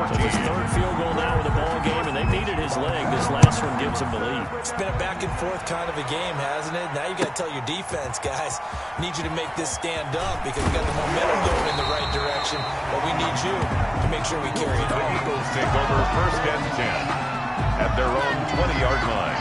[SPEAKER 2] So his 3rd field goal now with the ball game, and they needed his leg. This last one gives him the lead.
[SPEAKER 4] It's been a back-and-forth kind of a game, hasn't it? Now you got to tell your defense, guys, need you to make this stand up because we got the momentum going in the right direction, but we need you to make sure we carry it
[SPEAKER 3] on. The Eagles take over 1st and 10 at their own 20-yard line.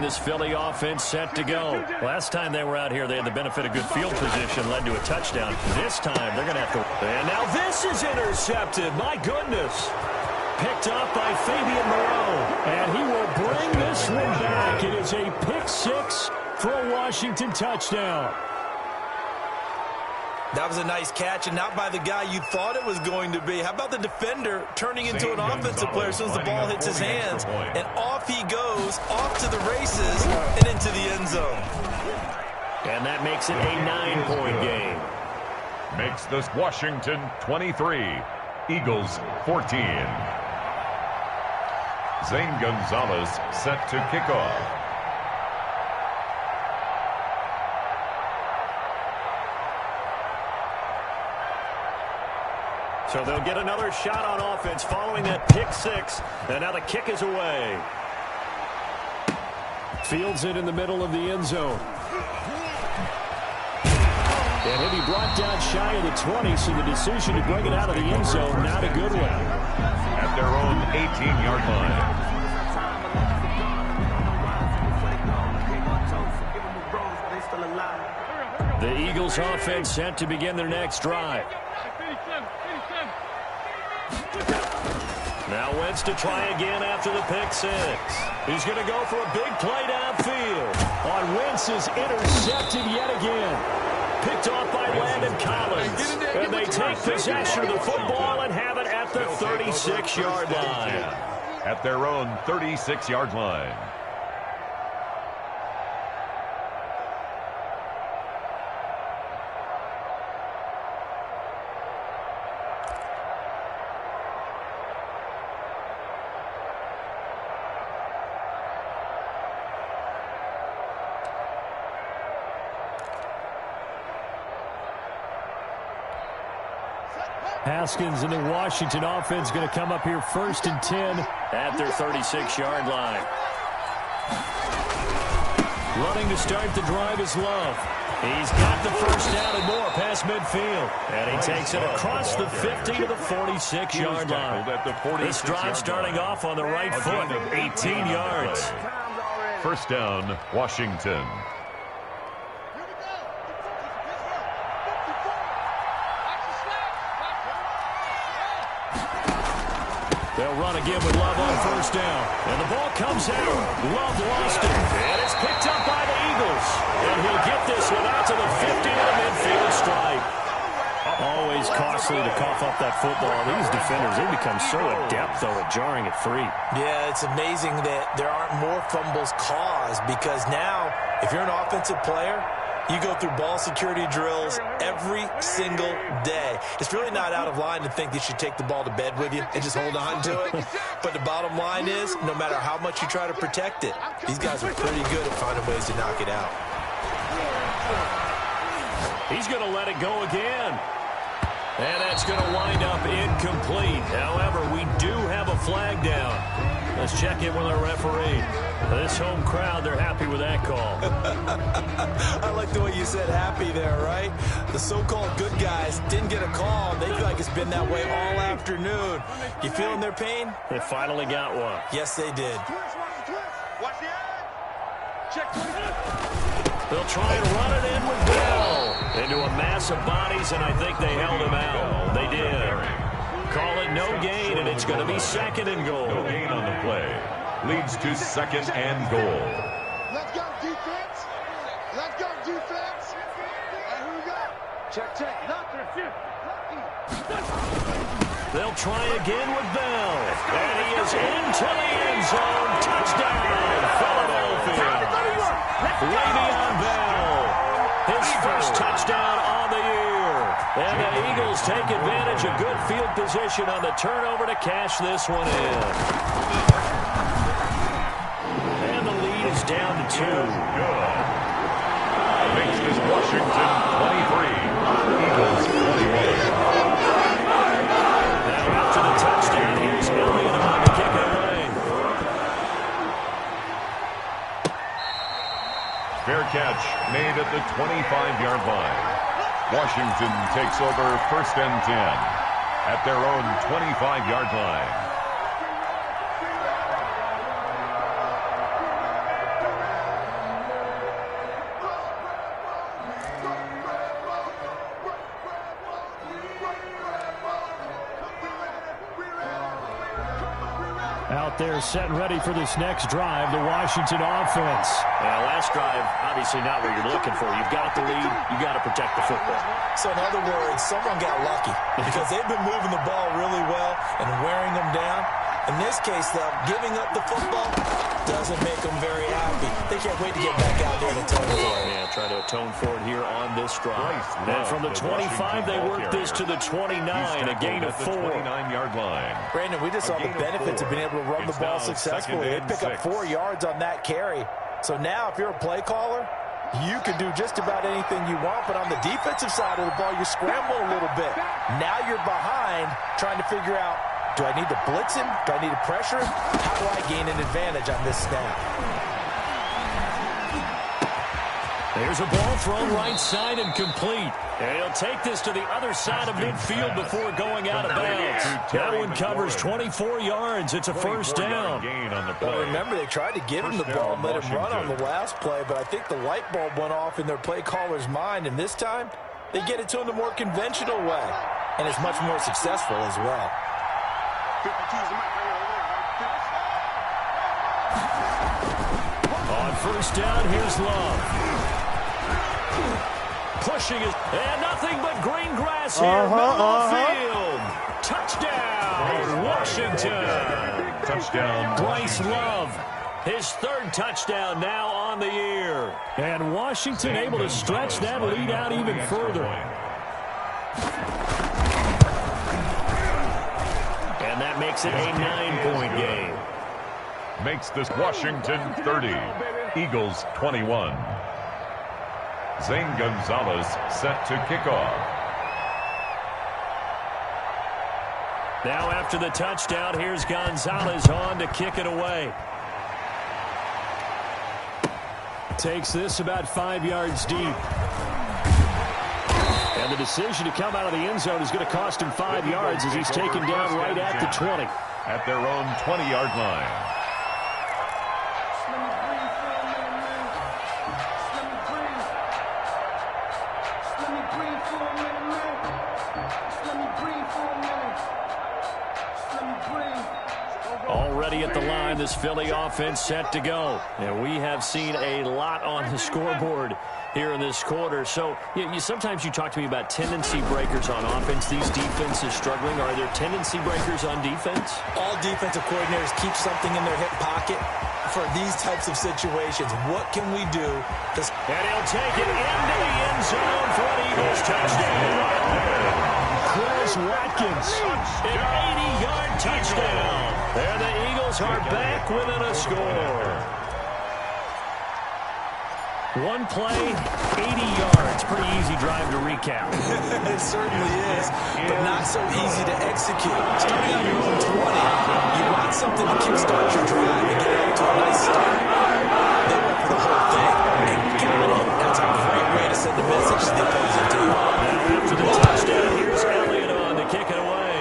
[SPEAKER 2] This Philly offense set to go. Last time they were out here, they had the benefit of good field position, led to a touchdown. This time, they're going to have to... And now this is intercepted. My goodness. Picked up by Fabian Moreau. And he will bring this one back. It is a pick 6 for a Washington touchdown.
[SPEAKER 4] That was a nice catch, and not by the guy you thought it was going to be. How about the defender turning into an offensive player as soon as the ball hits his hands? And off he goes, off to the races, and into the end zone.
[SPEAKER 2] And that makes it a 9-point game.
[SPEAKER 3] Makes this Washington 23, Eagles 14. Zane Gonzalez set to kick off.
[SPEAKER 2] So they'll get another shot on offense following that pick 6. And now the kick is away. Fields it in the middle of the end zone. And he'll be brought down shy of the 20, so the decision to bring it out of the end zone, not a good one.
[SPEAKER 3] At their own 18-yard line.
[SPEAKER 2] The Eagles offense set to begin their next drive. Now Wentz to try again after the pick 6. He's going to go for a big play downfield. On Wentz is intercepted yet again. Picked off by Landon Collins. And they take possession of the football and have it at the 36-yard line.
[SPEAKER 3] At their own 36-yard line.
[SPEAKER 2] Haskins and the Washington offense going to come up here 1st and 10 at their 36-yard line. Running to start the drive is Love. He's got the 1st down and more past midfield. And he takes it across the 50 to the 46-yard line. This drive starting off on the right foot, 18 yards.
[SPEAKER 3] 1st down, Washington.
[SPEAKER 2] They'll run again with Love on 1st down. And the ball comes out. Love lost it. And it's picked up by the Eagles. And he'll get this one out to the 50 to the midfield stripe. Always costly to cough up that football. These defenders, they become so adept, though, at jarring it free.
[SPEAKER 4] Yeah, it's amazing that there aren't more fumbles caused because now, if you're an offensive player, you go through ball security drills every single day. It's really not out of line to think that you should take the ball to bed with you and just hold on to it. But the bottom line is, no matter how much you try to protect it, these guys are pretty good at finding ways to knock it out.
[SPEAKER 2] He's going to let it go again. And that's going to wind up incomplete. However, we do have a flag down. Let's check in with our referee. This home crowd, they're happy with that call.
[SPEAKER 4] I like the way you said happy there, right? The so-called good guys didn't get a call. They feel like it's been that way all afternoon. You feeling their pain?
[SPEAKER 2] They finally got one.
[SPEAKER 4] Yes, they did.
[SPEAKER 5] Watch the edge. Check.
[SPEAKER 2] They'll try and run it in with Bell. Into a mass of bodies, and I think they held him out. They did. Call it no gain, and it's going to be second and goal.
[SPEAKER 3] No gain on the play. Leads to second and goal.
[SPEAKER 5] Let's go, defense. Let's go, defense. And who we got? Check.
[SPEAKER 2] They'll try again with Bell. And he is into the end zone. Touchdown, Philadelphia. Le'Veon Bell. His first touchdown on the year. And the Eagles take advantage of good field position on the turnover to cash this one in. And the lead is down to 2.
[SPEAKER 3] Good. Makes this Washington 23. Eagles 21.
[SPEAKER 2] Now after the touchdown, here's Elliott on to kick it away.
[SPEAKER 3] Fair catch made at the 25-yard line. Washington takes over first and 10 at their own 25-yard line.
[SPEAKER 2] Out there set and ready for this next drive, the Washington offense. Last drive, obviously not what you're looking for. You've got the lead. You've got to protect the football.
[SPEAKER 4] So in other words, someone got lucky because they've been moving the ball really well and wearing them down. In this case, though, giving up the football doesn't make them very happy. They can't wait to get back out there and atone for it.
[SPEAKER 2] Yeah, try to atone for it here on this drive. And from the 25, they work this to the 29, a gain of 4.
[SPEAKER 3] 29-yard line.
[SPEAKER 4] Brandon, we just saw the benefits of being able to run the ball successfully. They pick up 4 yards on that carry. So now, if you're a play caller, you can do just about anything you want, but on the defensive side of the ball, you scramble a little bit. Now you're behind trying to figure out, do I need to blitz him? Do I need to pressure him? How do I gain an advantage on this snap?
[SPEAKER 2] There's a ball thrown right side and complete. And he'll take this to the other side of midfield before going out of bounds. That one covers 24 yards. It's a first down.
[SPEAKER 4] Well, remember, they tried to give him the ball and let him run on the last play, but I think the light bulb went off in their play caller's mind, and this time they get it to him the more conventional way, and it's much more successful as well.
[SPEAKER 2] On first down, here's Love. Pushing his, and nothing but green grass here, middle of the field. Touchdown, Washington.
[SPEAKER 3] Touchdown.
[SPEAKER 2] Bryce Love, his 3rd touchdown now on the year. And Washington able to stretch that lead out even further. And that makes it a 9-point game.
[SPEAKER 3] Makes this Washington 30. Eagles 21. Zane Gonzalez set to kick off.
[SPEAKER 2] Now after the touchdown, here's Gonzalez on to kick it away. Takes this about 5 yards deep. And the decision to come out of the end zone is going to cost him 5 yards as he's taken down right at the 20.
[SPEAKER 3] At their own 20-yard line.
[SPEAKER 2] Already at the line, this Philly offense set to go. And we have seen a lot on the scoreboard here in this quarter. So sometimes you talk to me about tendency breakers on offense. These defenses struggling. Are there tendency breakers on defense?
[SPEAKER 4] All defensive coordinators keep something in their hip pocket for these types of situations. What can we do?
[SPEAKER 2] And he'll take it into the end zone for an Eagles touchdown. Chris Watkins, an 80-yard touchdown. And the Eagles are back within a score. One play, 80 yards. Pretty easy drive to recap.
[SPEAKER 4] It certainly is, but not so easy to execute. Starting on your own 20, you want something to kickstart your drive and get it off to a nice start. They went for the whole thing and got it. That's a great way to send a message to the opposing team.
[SPEAKER 2] Now after the touchdown, here's Elliott on to kick it away.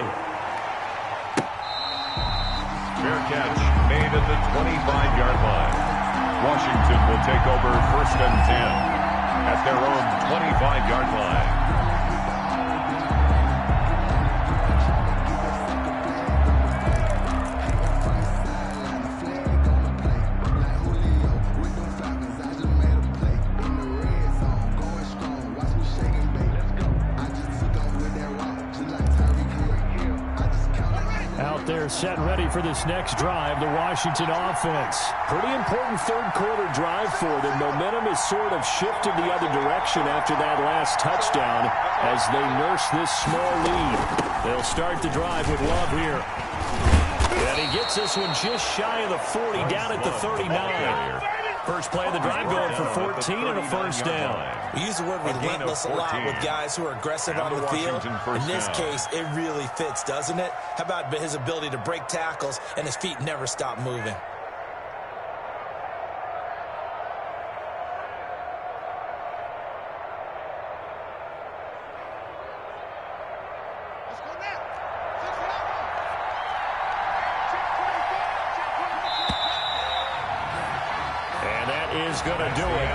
[SPEAKER 3] Fair catch made at the 25-yard line. Washington will take over 1st and 10 at their own 25-yard line.
[SPEAKER 2] They're set and ready for this next drive, the Washington offense. Pretty important third-quarter drive for them. Momentum has sort of shifted the other direction after that last touchdown as they nurse this small lead. They'll start the drive with Love here. And he gets this one just shy of the 40, down at the 39. First play of the drive going for 14 and a first down.
[SPEAKER 4] We use the word relentless a lot with guys who are aggressive on the field. In this case, it really fits, doesn't it? How about his ability to break tackles and his feet never stop moving?
[SPEAKER 2] Is going to do it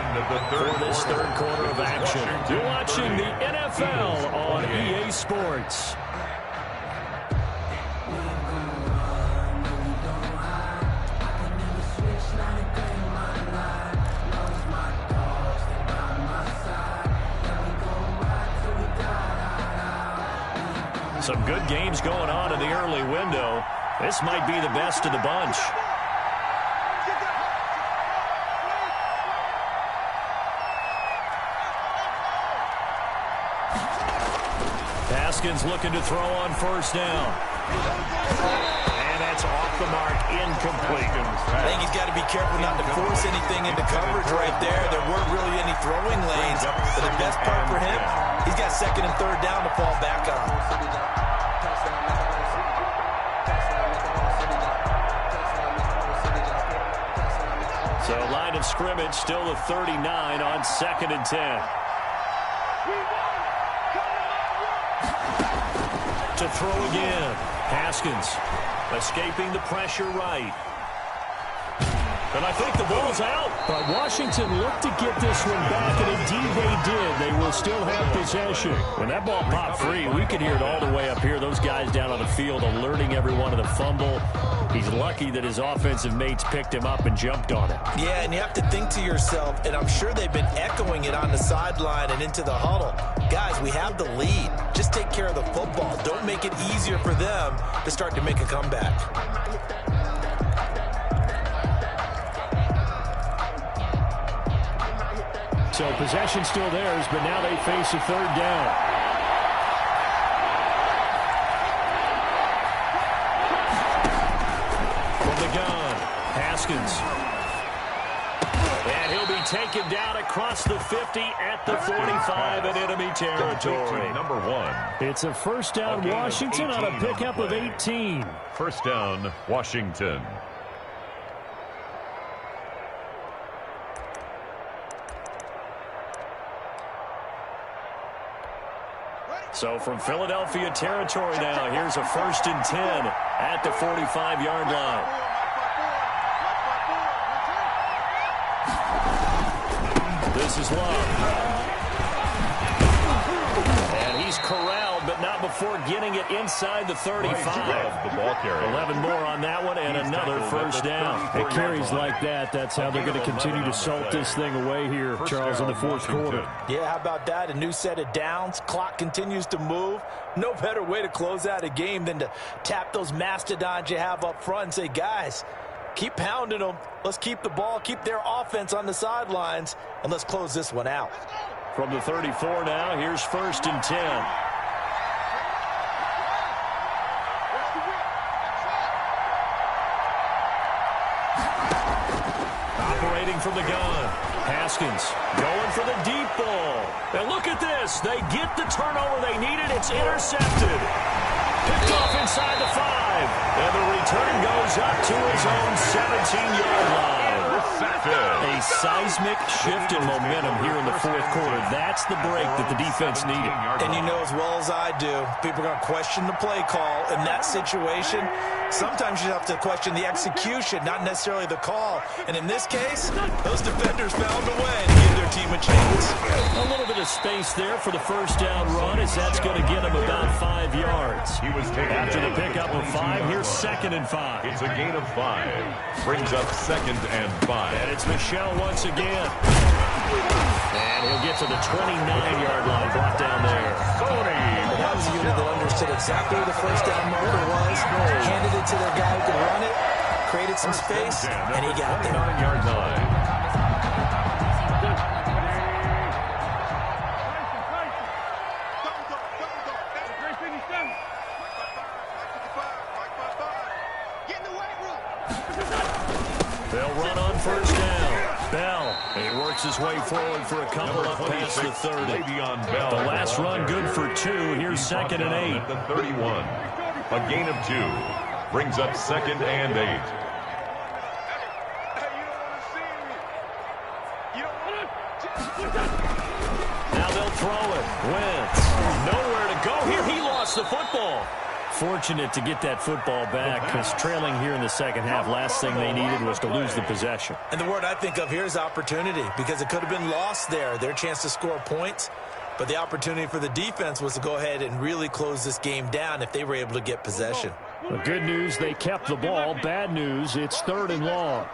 [SPEAKER 2] for this third quarter of action. You're watching the NFL on EA Sports. Some good games going on in the early window. This might be the best of the bunch. Haskins looking to throw on first down. And that's off the mark, incomplete.
[SPEAKER 4] I think he's got to be careful not to force anything into coverage right there. There weren't really any throwing lanes. But the best part for him, he's got 2nd and 3rd down to fall back on.
[SPEAKER 2] So line of scrimmage still the 39 on 2nd and 10. To throw again. Haskins escaping the pressure right. And I think the ball's out. But Washington looked to get this one back, and indeed they did. They will still have possession. When that ball popped free, we could hear it all the way up here. Those guys down on the field alerting everyone of the fumble. He's lucky that his offensive mates picked him up and jumped on it.
[SPEAKER 4] Yeah, and you have to think to yourself, and I'm sure they've been echoing it on the sideline and into the huddle. Guys, we have the lead. Just take care of the football. Don't make it easier for them to start to make a comeback.
[SPEAKER 2] So possession still theirs, but now they face a 3rd down. From the gun, Haskins. And he'll be taken down across the 50 at the 45 in enemy territory.
[SPEAKER 3] Number 1.
[SPEAKER 2] It's a first down Washington on a pickup of 18.
[SPEAKER 3] First down, Washington.
[SPEAKER 2] So from Philadelphia territory now, here's a 1st and 10 at the 45-yard line. This is Love. And he's corralled, but not before getting it inside the 35.
[SPEAKER 3] The ball carrier.
[SPEAKER 2] 11 more on that one and another first down. It carries like that. That's how they're going to continue to salt this thing away here, Charles, in the 4th quarter.
[SPEAKER 4] Yeah, how about that? A new set of downs. Clock continues to move. No better way to close out a game than to tap those mastodons you have up front and say, guys, keep pounding them. Let's keep the ball, keep their offense on the sidelines, and let's close this one out.
[SPEAKER 2] From the 34 now, here's 1st and 10. Operating from the gun. Haskins going for the deep ball. And look at this. They get the turnover they needed. It's intercepted. Picked off inside the 5. And the return goes up to his own 17-yard line. A seismic shift in momentum here in the fourth quarter. That's the break that the defense needed.
[SPEAKER 4] And you know as well as I do, people are going to question the play call in that situation. Sometimes you have to question the execution, not necessarily the call. And in this case, those defenders found a way to give their team a chance.
[SPEAKER 2] A little bit of space there for the first down run, as that's going to get him about 5 yards. After the pickup of 5, here's 2nd and 5.
[SPEAKER 3] It's a gain of 5. Brings up 2nd and 5.
[SPEAKER 2] And it's Michel once again. And he'll get to the 29-yard line, brought down there.
[SPEAKER 4] That was a unit that understood exactly where the first down marker was, handed it to their guy who could run it, created some space, and he got there.
[SPEAKER 3] 9-yard line.
[SPEAKER 2] They'll run on first down. Bell, he works his way forward for a couple up past the 30. The last run good for 2. Here's 2nd and 8.
[SPEAKER 3] The 31. A gain of 2. Brings up 2nd and 8.
[SPEAKER 2] Now they'll throw it. Wentz, nowhere to go here. He lost the football. Fortunate to get that football back, because trailing here in the second half, last thing they needed was to lose the possession.
[SPEAKER 4] And the word I think of here is opportunity, because it could have been lost there, their chance to score points. But the opportunity for the defense was to go ahead and really close this game down if they were able to get possession.
[SPEAKER 2] The good news, they kept the ball. Bad news, it's 3rd and long.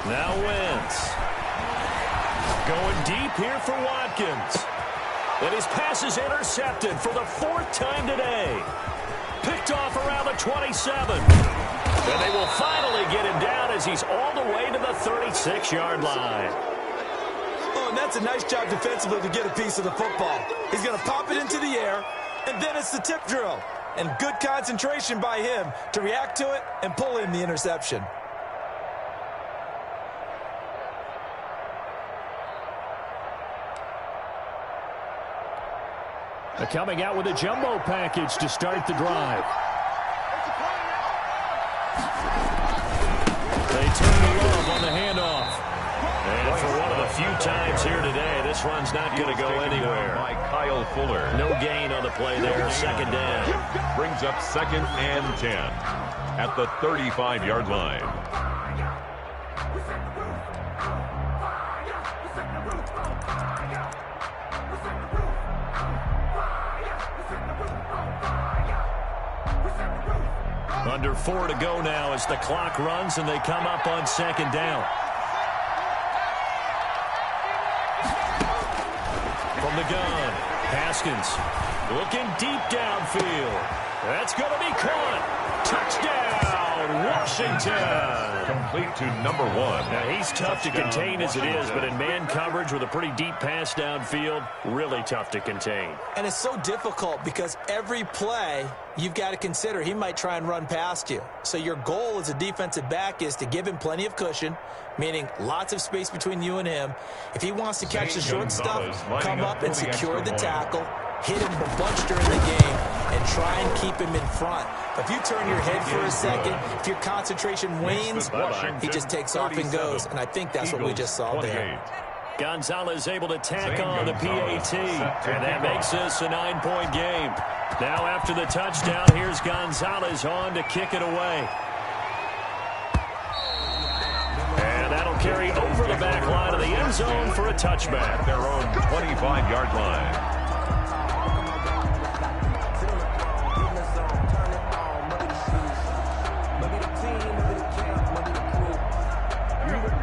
[SPEAKER 2] Now Wentz. Going deep here for Watkins. And his pass is intercepted for the 4th time today. Picked off around the 27. And they will finally get him down as he's all the way to the 36-yard line.
[SPEAKER 4] Oh, and that's a nice job defensively to get a piece of the football. He's going to pop it into the air, and then it's the tip drill. And good concentration by him to react to it and pull in the interception.
[SPEAKER 2] They're coming out with a jumbo package to start the drive. They turn the love on the handoff. And for one of the few times here today, this run's not going to go anywhere.
[SPEAKER 3] By Kyle Fuller.
[SPEAKER 2] No gain on the play there. 2nd down.
[SPEAKER 3] Brings up 2nd and 10 at the 35-yard line.
[SPEAKER 2] Under 4 to go now as the clock runs and they come up on 2nd down. From the gun, Haskins looking deep downfield. That's going to be caught. Touchdown, Washington.
[SPEAKER 3] Complete to number 1.
[SPEAKER 2] Now, he's tough to contain as it is, but in man coverage with a pretty deep pass downfield, really tough to contain.
[SPEAKER 4] And it's so difficult because every play you've got to consider he might try and run past you. So your goal as a defensive back is to give him plenty of cushion, meaning lots of space between you and him. If he wants to catch the short stuff, come up and secure the tackle, hit him a bunch during the game, and try and keep him in front. But if you turn your head for a second, if your concentration wanes, he just takes off and goes. And I think that's what we just saw there.
[SPEAKER 2] Gonzalez able to tack on the PAT, and that makes this a 9-point game. Now after the touchdown, here's Gonzalez on to kick it away. And that'll carry over the back line of the end zone for a touchback.
[SPEAKER 3] Their own 25-yard line.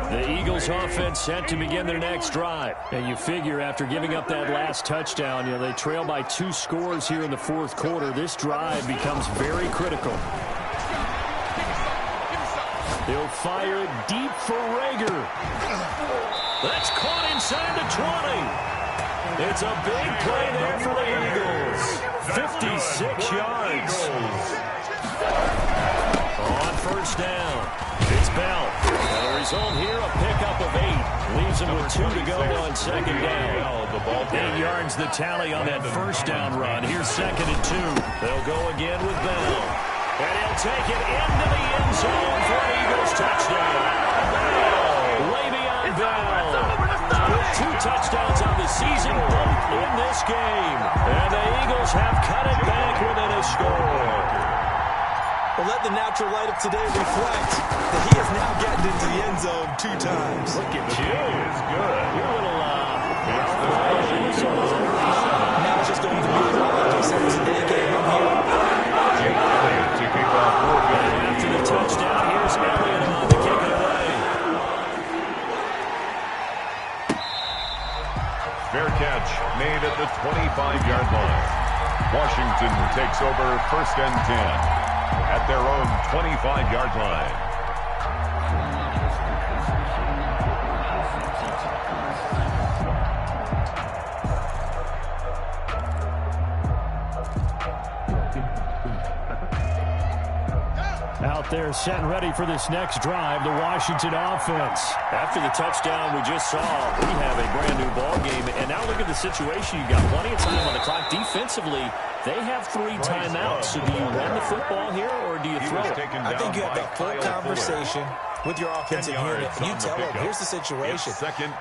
[SPEAKER 2] The Eagles offense set to begin their next drive. And you figure after giving up that last touchdown, they trail by 2 scores here in the fourth quarter. This drive becomes very critical. They'll fire it deep for Rager. That's caught inside the 20. It's a big play there for the Eagles. 56 yards. On first down, it's Bell. And the result here, a pickup Leaves him with 2 to go on second down. 8 yards the tally on that first down run. Here's 2nd and 2. They'll go again with Bell. And he'll take it into the end zone for an Eagles touchdown. Le'Veon Bell with 2 touchdowns on the season, both in this game. And the Eagles have cut it back within a score.
[SPEAKER 4] Well, let the natural light of today reflect that he has now gotten into the end zone 2 times.
[SPEAKER 2] Look at you. It's good. You're a little,
[SPEAKER 4] now it's just going to be a logic sense today game from here.
[SPEAKER 3] Elliott to kick off 4
[SPEAKER 2] and after the touchdown, here's Elliott on to kick it away.
[SPEAKER 3] Fair catch made at the 25-yard line. Washington takes over 1st and 10. At their own 25-yard line.
[SPEAKER 2] Out there set and ready for this next drive, the Washington offense. After the touchdown we just saw, we have a brand-new ball game. And now look at the situation. You've got plenty of time on the clock. Defensively, they have 3 timeouts. So do you run the football here or do you throw it?
[SPEAKER 4] I think you have that full conversation with your offensive unit, and you tell them, here's the situation.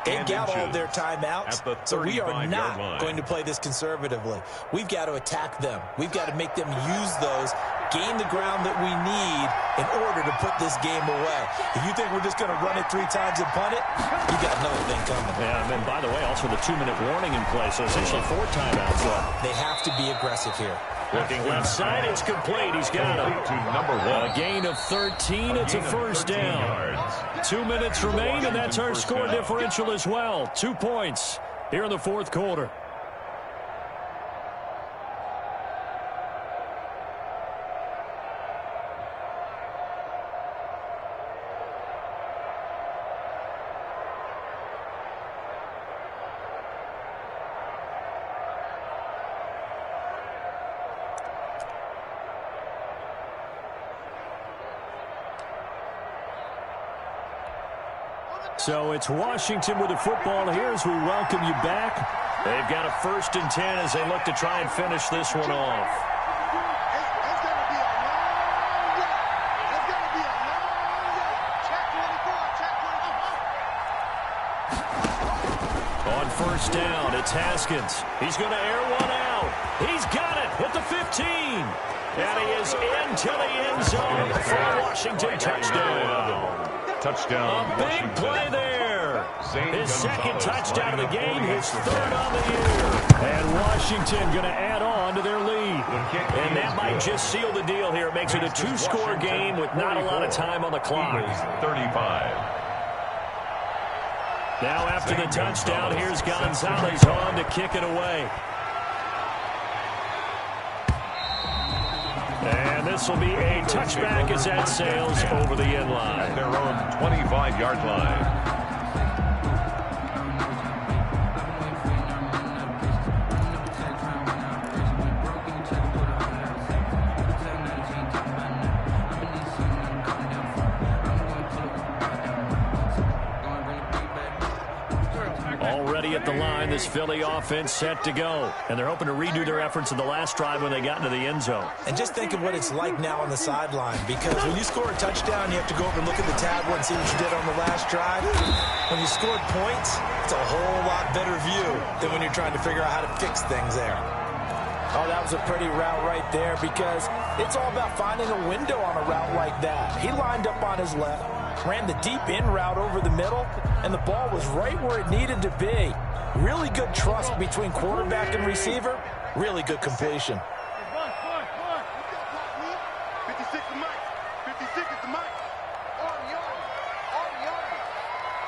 [SPEAKER 4] They got all their timeouts, so we are not going to play this conservatively. We've got to attack them. We've got to make them use those, gain the ground that we need in order to put this game away. If you think we're just going to run it 3 times and punt it, you got another thing coming.
[SPEAKER 2] Yeah, and then, by the way, also the 2-minute warning in play, so essentially 4 timeouts left.
[SPEAKER 4] They have to be aggressive here.
[SPEAKER 2] Looking left side, it's complete. He's got him.
[SPEAKER 3] To number 1.
[SPEAKER 2] A gain of 13. It's a first down. 2 minutes remain, and that's our score differential as well. 2 points here in the 4th quarter. So it's Washington with the football here as we welcome you back. They've got a 1st and 10 as they look to try and finish this one off.
[SPEAKER 5] It's going to be a long day. It's going to be a long day. Check 24, check 24.
[SPEAKER 2] On 1st down, it's Haskins. He's going to air one out. He's got it at the 15. And he is into the end zone for a Washington touchdown.
[SPEAKER 3] Touchdown.
[SPEAKER 2] A big play there. His 2nd touchdown of the game, his 3rd on the year. And Washington going to add on to their lead. And that might just seal the deal here. It makes it a 2-score game with not a lot of time on the clock.
[SPEAKER 3] 35.
[SPEAKER 2] Now after the touchdown, here's Gonzalez on to kick it away. And this will be a touchback as that sails over the end line.
[SPEAKER 3] At their own 25-yard line.
[SPEAKER 2] Already at the line, this Philly offense set to go. And they're hoping to redo their efforts in the last drive when they got into the end zone.
[SPEAKER 4] And just think of what it's like now on the sideline, because when you score a touchdown, you have to go over and look at the tablet and see what you did on the last drive. When you scored points, it's a whole lot better view than when you're trying to figure out how to fix things there. Oh, that was a pretty route right there, because it's all about finding a window on a route like that. He lined up on his left, ran the deep in route over the middle, and the ball was right where it needed to be. Really good trust between quarterback and receiver. Really good completion.
[SPEAKER 5] 56 is Mike. 56 is the Mike. Army.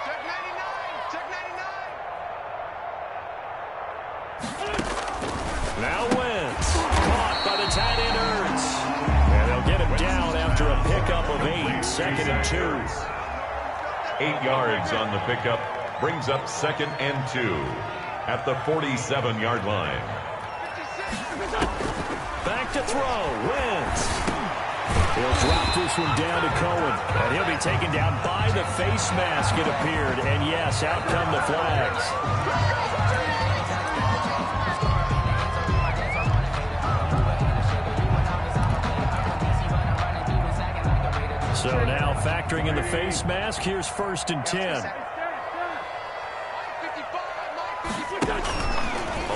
[SPEAKER 5] Check 99. Check 99.
[SPEAKER 2] Now Wentz. Caught by the tight end Ertz. And they'll get him down after a pickup of 8. 2nd and 2.
[SPEAKER 3] 8 yards on the pickup. Brings up 2nd and 2 at the 47-yard line.
[SPEAKER 2] Back to throw. Wentz. He'll drop this one down to Cohen. And he'll be taken down by the face mask, it appeared. And yes, out come the flags. So now factoring in the face mask, here's 1st and 10.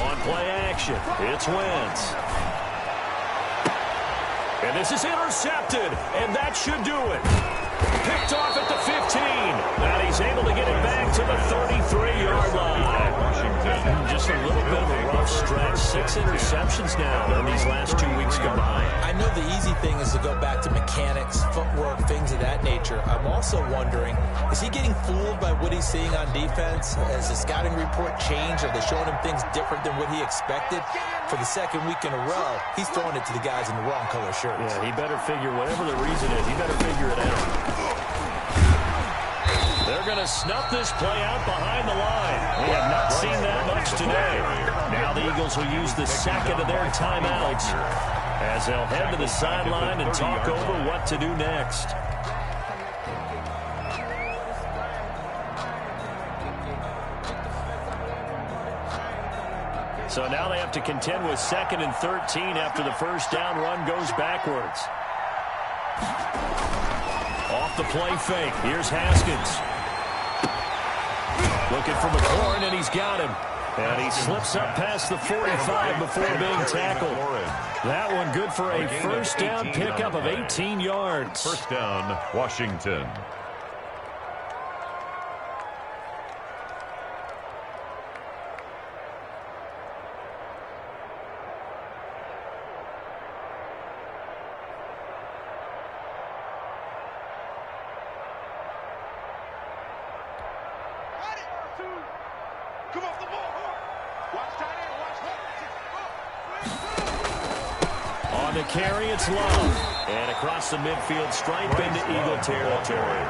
[SPEAKER 2] On play action, it's Wentz. And this is intercepted, and that should do it. Picked off at the 15, and he's able to get it back to the 33-yard line. Just a little bit of a rough stretch. 6 interceptions now in these last 2 weeks combined.
[SPEAKER 4] I know the easy thing is to go back to mechanics, footwork, things of that nature. I'm also wondering, is he getting fooled by what he's seeing on defense? Has the scouting report changed? Are they showing him things different than what he expected? For the 2nd week in a row, he's throwing it to the guys in the wrong color shirts.
[SPEAKER 2] Yeah, he better figure, whatever the reason is, he better figure it out. They're going to snuff this play out behind the line. We have not seen that much today. Now the Eagles will use the 2nd of their timeouts as they'll head to the sideline and talk over what to do next. So now they have to contend with 2nd and 13 after the first down run goes backwards. Off the play fake. Here's Haskins. Looking for McLaurin, and he's got him. And he slips up past the 45 before being tackled. That one good for a first down pickup of 18 yards.
[SPEAKER 3] First down, Washington.
[SPEAKER 2] On the carry, it's Love. And across the midfield stripe into Eagle territory.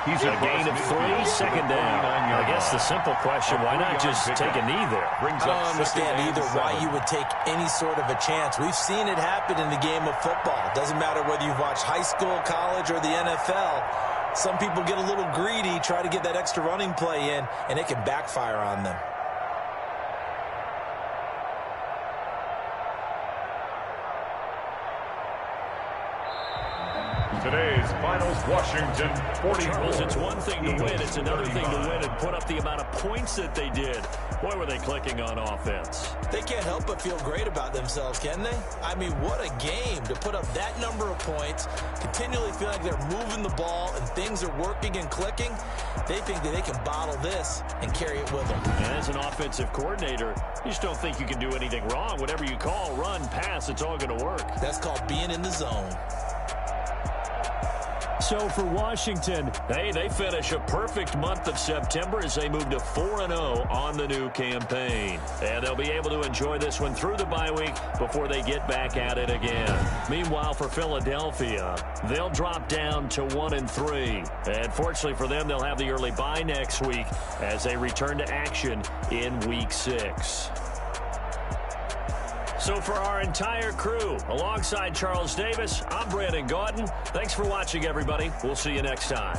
[SPEAKER 2] He's a gain of 3, 2nd down. I guess the simple question, why not just take a knee there?
[SPEAKER 4] I don't understand either why you would take any sort of a chance. We've seen it happen in the game of football. Doesn't matter whether you've watched high school, college, or the NFL. Some people get a little greedy, try to get that extra running play in, and it can backfire on them.
[SPEAKER 3] Today's finals, Washington 40.
[SPEAKER 2] Charles, it's one thing to win. It's another thing to win and put up the amount of points that they did. Boy, were they clicking on offense.
[SPEAKER 4] They can't help but feel great about themselves, can they? I mean, what a game to put up that number of points, continually feel like they're moving the ball and things are working and clicking. They think that they can bottle this and carry it with them.
[SPEAKER 2] And as an offensive coordinator, you just don't think you can do anything wrong. Whatever you call, run, pass, it's all going to work.
[SPEAKER 4] That's called being in the zone.
[SPEAKER 2] So for Washington, hey, they finish a perfect month of September as they move to 4-0 on the new campaign. And they'll be able to enjoy this one through the bye week before they get back at it again. Meanwhile, for Philadelphia, they'll drop down to 1-3. And fortunately for them, they'll have the early bye next week as they return to action in Week 6. So for our entire crew, alongside Charles Davis, I'm Brandon Gaudin. Thanks for watching, everybody. We'll see you next time.